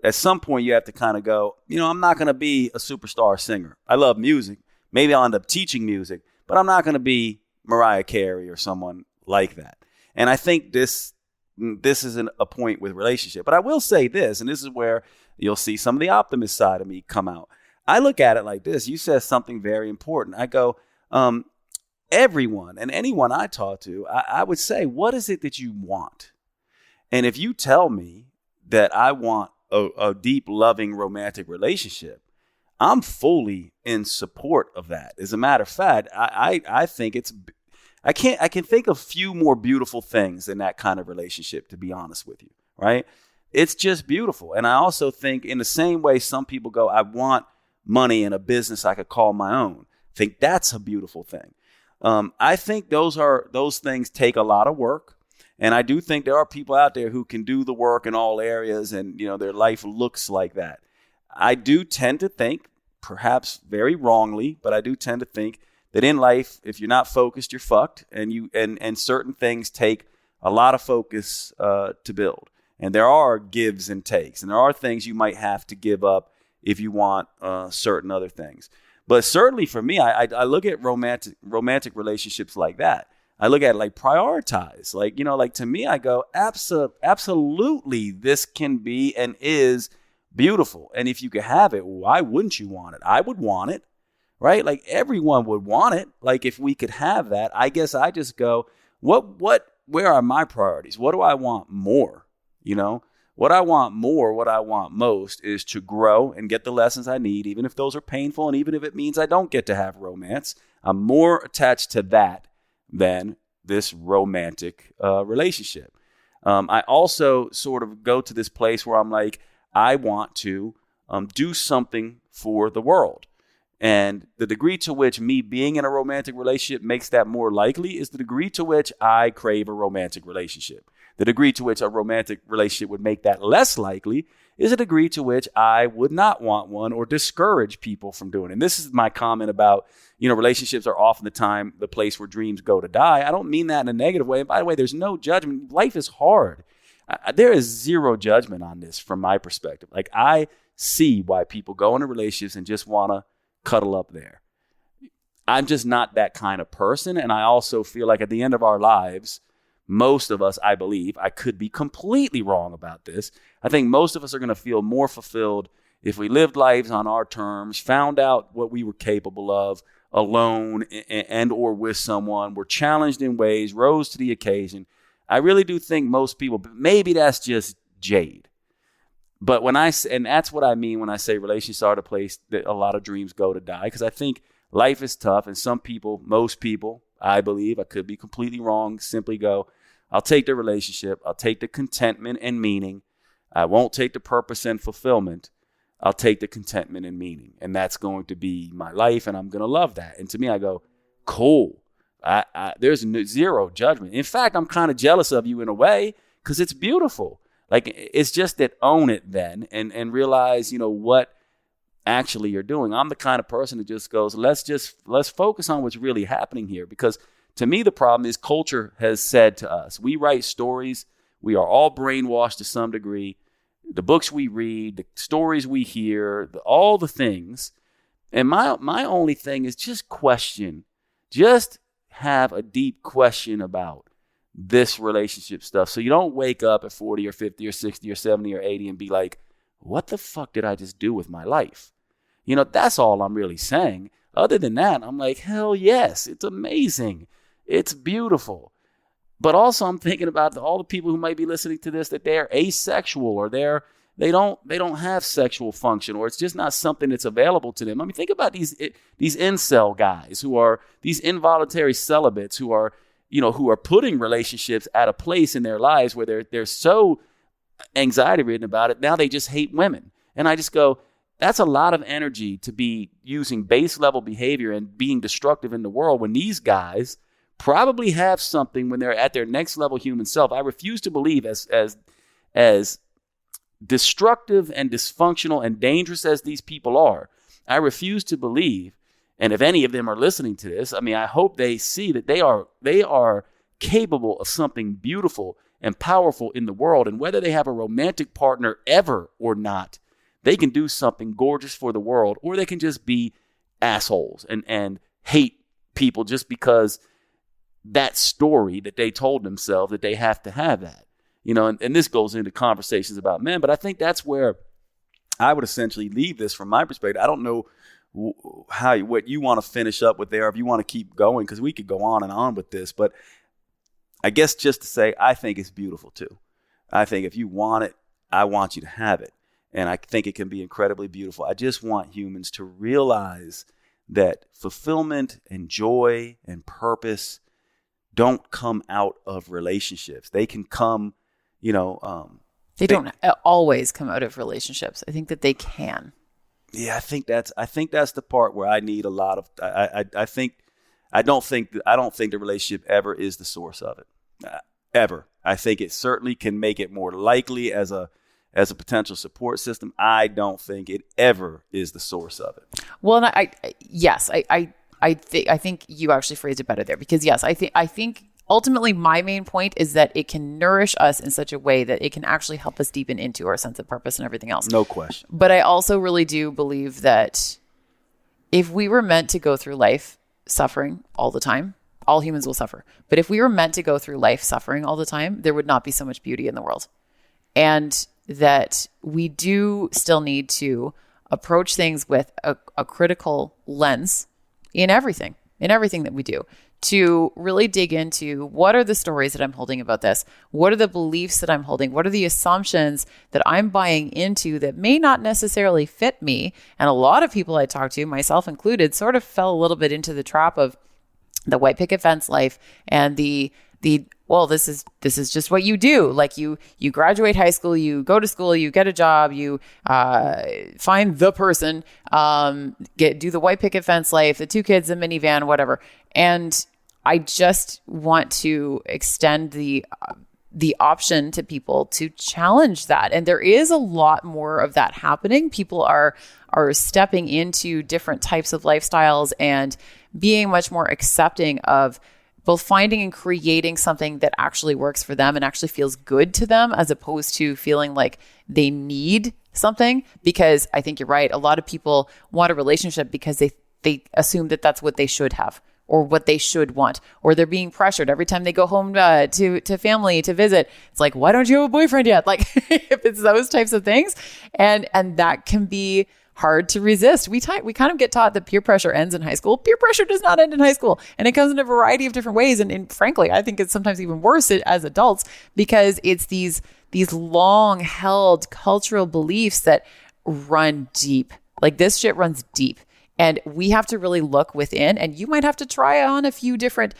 At some point, you have to kind of go, I'm not going to be a superstar singer. I love music. Maybe I'll end up teaching music, but I'm not going to be Mariah Carey or someone like that. And I think this isn't a point with relationship. But I will say this, and this is where you'll see some of the optimist side of me come out. I look at it like this. You said something very important. I go, everyone and anyone I talk to, I would say, what is it that you want? And if you tell me that I want a deep, loving, romantic relationship, I'm fully in support of that. As a matter of fact, I think I can think of few more beautiful things than that kind of relationship, to be honest with you, right? It's just beautiful. And I also think in the same way some people go, I want money in a business I could call my own. I think that's a beautiful thing. I think those things take a lot of work. And I do think there are people out there who can do the work in all areas and, their life looks like that. I do tend to think, perhaps very wrongly, but I do tend to think that in life, if you're not focused, you're fucked. And certain things take a lot of focus to build. And there are gives and takes. And there are things you might have to give up if you want certain other things. But certainly for me, I look at romantic relationships like that. I look at it like prioritize, like to me, I go, absolutely, this can be and is beautiful. And if you could have it, why wouldn't you want it? I would want it, right? Like everyone would want it. Like if we could have that, I guess I just go, where are my priorities? What do I want more? What I want more, what I want most is to grow and get the lessons I need, even if those are painful. And even if it means I don't get to have romance, I'm more attached to that than this romantic relationship. I also sort of go to this place where I'm like, I want to do something for the world. And the degree to which me being in a romantic relationship makes that more likely is the degree to which I crave a romantic relationship. The degree to which a romantic relationship would make that less likely is a degree to which I would not want one or discourage people from doing it. And this is my comment about, relationships are often the place where dreams go to die. I don't mean that in a negative way. And by the way, there's no judgment. Life is hard. there is zero judgment on this from my perspective. Like, I see why people go into relationships and just want to cuddle up there. I'm just not that kind of person. And I also feel like at the end of our lives, most of us, I believe, I could be completely wrong about this, I think most of us are going to feel more fulfilled if we lived lives on our terms, found out what we were capable of alone and or with someone, were challenged in ways, rose to the occasion. I really do think most people, but maybe that's just Jade. But and that's what I mean when I say relationships are the place that a lot of dreams go to die, because I think life is tough, and some people, most people, I believe, I could be completely wrong, simply go, I'll take the relationship, I'll take the contentment and meaning, I won't take the purpose and fulfillment, I'll take the contentment and meaning, and that's going to be my life, and I'm going to love that. And to me, I go, cool. There's zero judgment. In fact, I'm kind of jealous of you in a way, because it's beautiful. Like, it's just that own it then and realize, what actually you're doing. I'm the kind of person that just goes, let's focus on what's really happening here. Because to me, the problem is culture has said to us, we write stories. We are all brainwashed to some degree. The books we read, the stories we hear, all the things. And my only thing is just question, just have a deep question about this relationship stuff. So you don't wake up at 40 or 50 or 60 or 70 or 80 and be like, what the fuck did I just do with my life? That's all I'm really saying. Other than that, I'm like, hell yes, it's amazing. It's beautiful. But also I'm thinking about all the people who might be listening to this, that they're asexual or they don't have sexual function, or it's just not something that's available to them. I mean, think about these incel guys who are these involuntary celibates who are putting relationships at a place in their lives where they're so anxiety ridden about it. Now they just hate women. And I just go, that's a lot of energy to be using base level behavior and being destructive in the world when these guys probably have something when they're at their next level human self. I refuse to believe as destructive and dysfunctional and dangerous as these people are, I refuse to believe, and if any of them are listening to this, I mean, I hope they see that they are capable of something beautiful and powerful in the world. And whether they have a romantic partner ever or not, they can do something gorgeous for the world, or they can just be assholes and hate people just because that story that they told themselves that they have to have that. And this goes into conversations about men, but I think that's where I would essentially leave this from my perspective. I don't know what you want to finish up with there, if you want to keep going, because we could go on and on with this, but I guess just to say, I think it's beautiful too. I think if you want it, I want you to have it. And I think it can be incredibly beautiful. I just want humans to realize that fulfillment and joy and purpose don't come out of relationships. They can come, they don't always come out of relationships. I think that they can. Yeah, I think that's the part where I need a lot of. I don't think the relationship ever is the source of it, ever. I think it certainly can make it more likely as a potential support system. I don't think it ever is the source of it. Well, I think you actually phrased it better there, because yes, I think ultimately my main point is that it can nourish us in such a way that it can actually help us deepen into our sense of purpose and everything else. No question. But I also really do believe that if we were meant to go through life suffering all the time, all humans will suffer. But if we were meant to go through life suffering all the time, there would not be so much beauty in the world. And that we do still need to approach things with a critical lens in everything that we do, to really dig into what are the stories that I'm holding about this? What are the beliefs that I'm holding? What are the assumptions that I'm buying into that may not necessarily fit me? And a lot of people I talk to, myself included, sort of fell a little bit into the trap of the white picket fence life and the well, this is just what you do. Like you graduate high school, you go to school, you get a job, you find the person, do the white picket fence life, the 2 kids, the minivan, whatever. And I just want to extend the option to people to challenge that. And there is a lot more of that happening. People are stepping into different types of lifestyles and being much more accepting of both finding and creating something that actually works for them and actually feels good to them, as opposed to feeling like they need something. Because I think you're right. A lot of people want a relationship because they assume that that's what they should have, or what they should want, or they're being pressured every time they go home to family to visit. It's like, why don't you have a boyfriend yet? Like, if it's those types of things, and that can be hard to resist. We kind of get taught that peer pressure ends in high school. Peer pressure does not end in high school, and it comes in a variety of different ways. And frankly, I think it's sometimes even worse as adults, because it's these long held cultural beliefs that run deep. Like, this shit runs deep. And we have to really look within, and you might have to try on a few different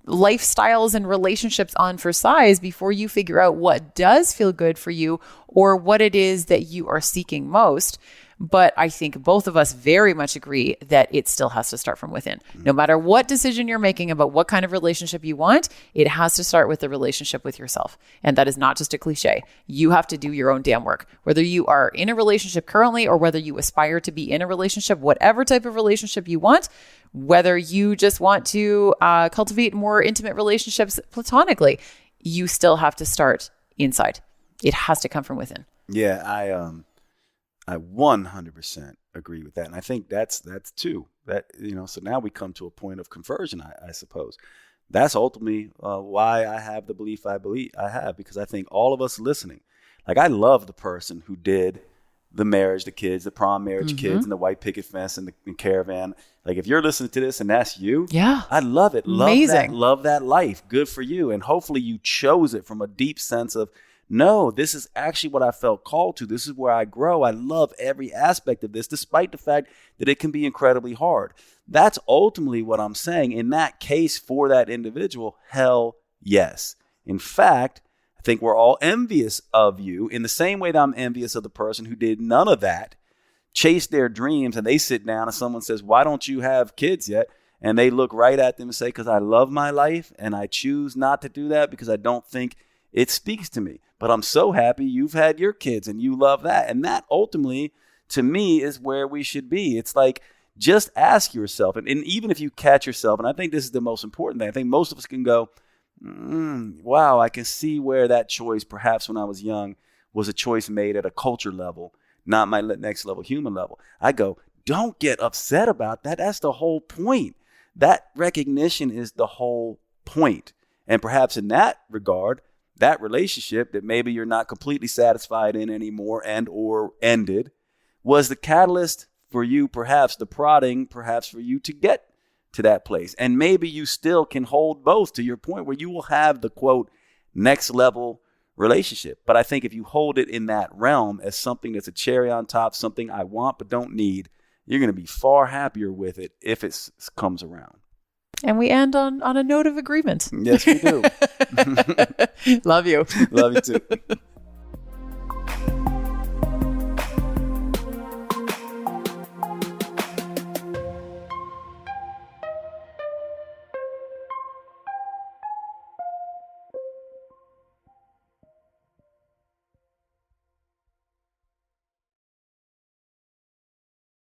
lifestyles and relationships on for size before you figure out what does feel good for you, or what it is that you are seeking most. But I think both of us very much agree that it still has to start from within. No matter what decision you're making about what kind of relationship you want, it has to start with the relationship with yourself. And that is not just a cliche. You have to do your own damn work. Whether you are in a relationship currently, or whether you aspire to be in a relationship, whatever type of relationship you want, whether you just want to cultivate more intimate relationships platonically, you still have to start inside. It has to come from within. Yeah, I 100% agree with that. And I think that's too, that, so now we come to a point of conversion, I suppose. That's ultimately why I have the belief I have, because I think all of us listening, like, I love the person who did the marriage, the kids, the prom marriage kids, and the white picket fence and the caravan. Like, if you're listening to this and that's you, yeah, I love it. Amazing. Love that life. Good for you. And hopefully you chose it from a deep sense of, no, this is actually what I felt called to. This is where I grow. I love every aspect of this, despite the fact that it can be incredibly hard. That's ultimately what I'm saying. In that case, for that individual, hell yes. In fact, I think we're all envious of you in the same way that I'm envious of the person who did none of that, chased their dreams, and they sit down and someone says, why don't you have kids yet? And they look right at them and say, because I love my life and I choose not to do that because I don't think it speaks to me. But I'm so happy you've had your kids and you love that. And that ultimately, to me, is where we should be. It's like, just ask yourself. And even if you catch yourself, and I think this is the most important thing, I think most of us can go, wow, I can see where that choice, perhaps when I was young, was a choice made at a culture level, not my next level human level. I go, don't get upset about that. That's the whole point. That recognition is the whole point. And perhaps in that regard, that relationship that maybe you're not completely satisfied in anymore and or ended was the catalyst for you, perhaps the prodding, perhaps for you to get to that place. And maybe you still can hold both, to your point where you will have the, quote, next level relationship. But I think if you hold it in that realm as something that's a cherry on top, something I want but don't need, you're going to be far happier with it if it comes around. And we end on a note of agreement. Yes, we do. Love you. Love you too.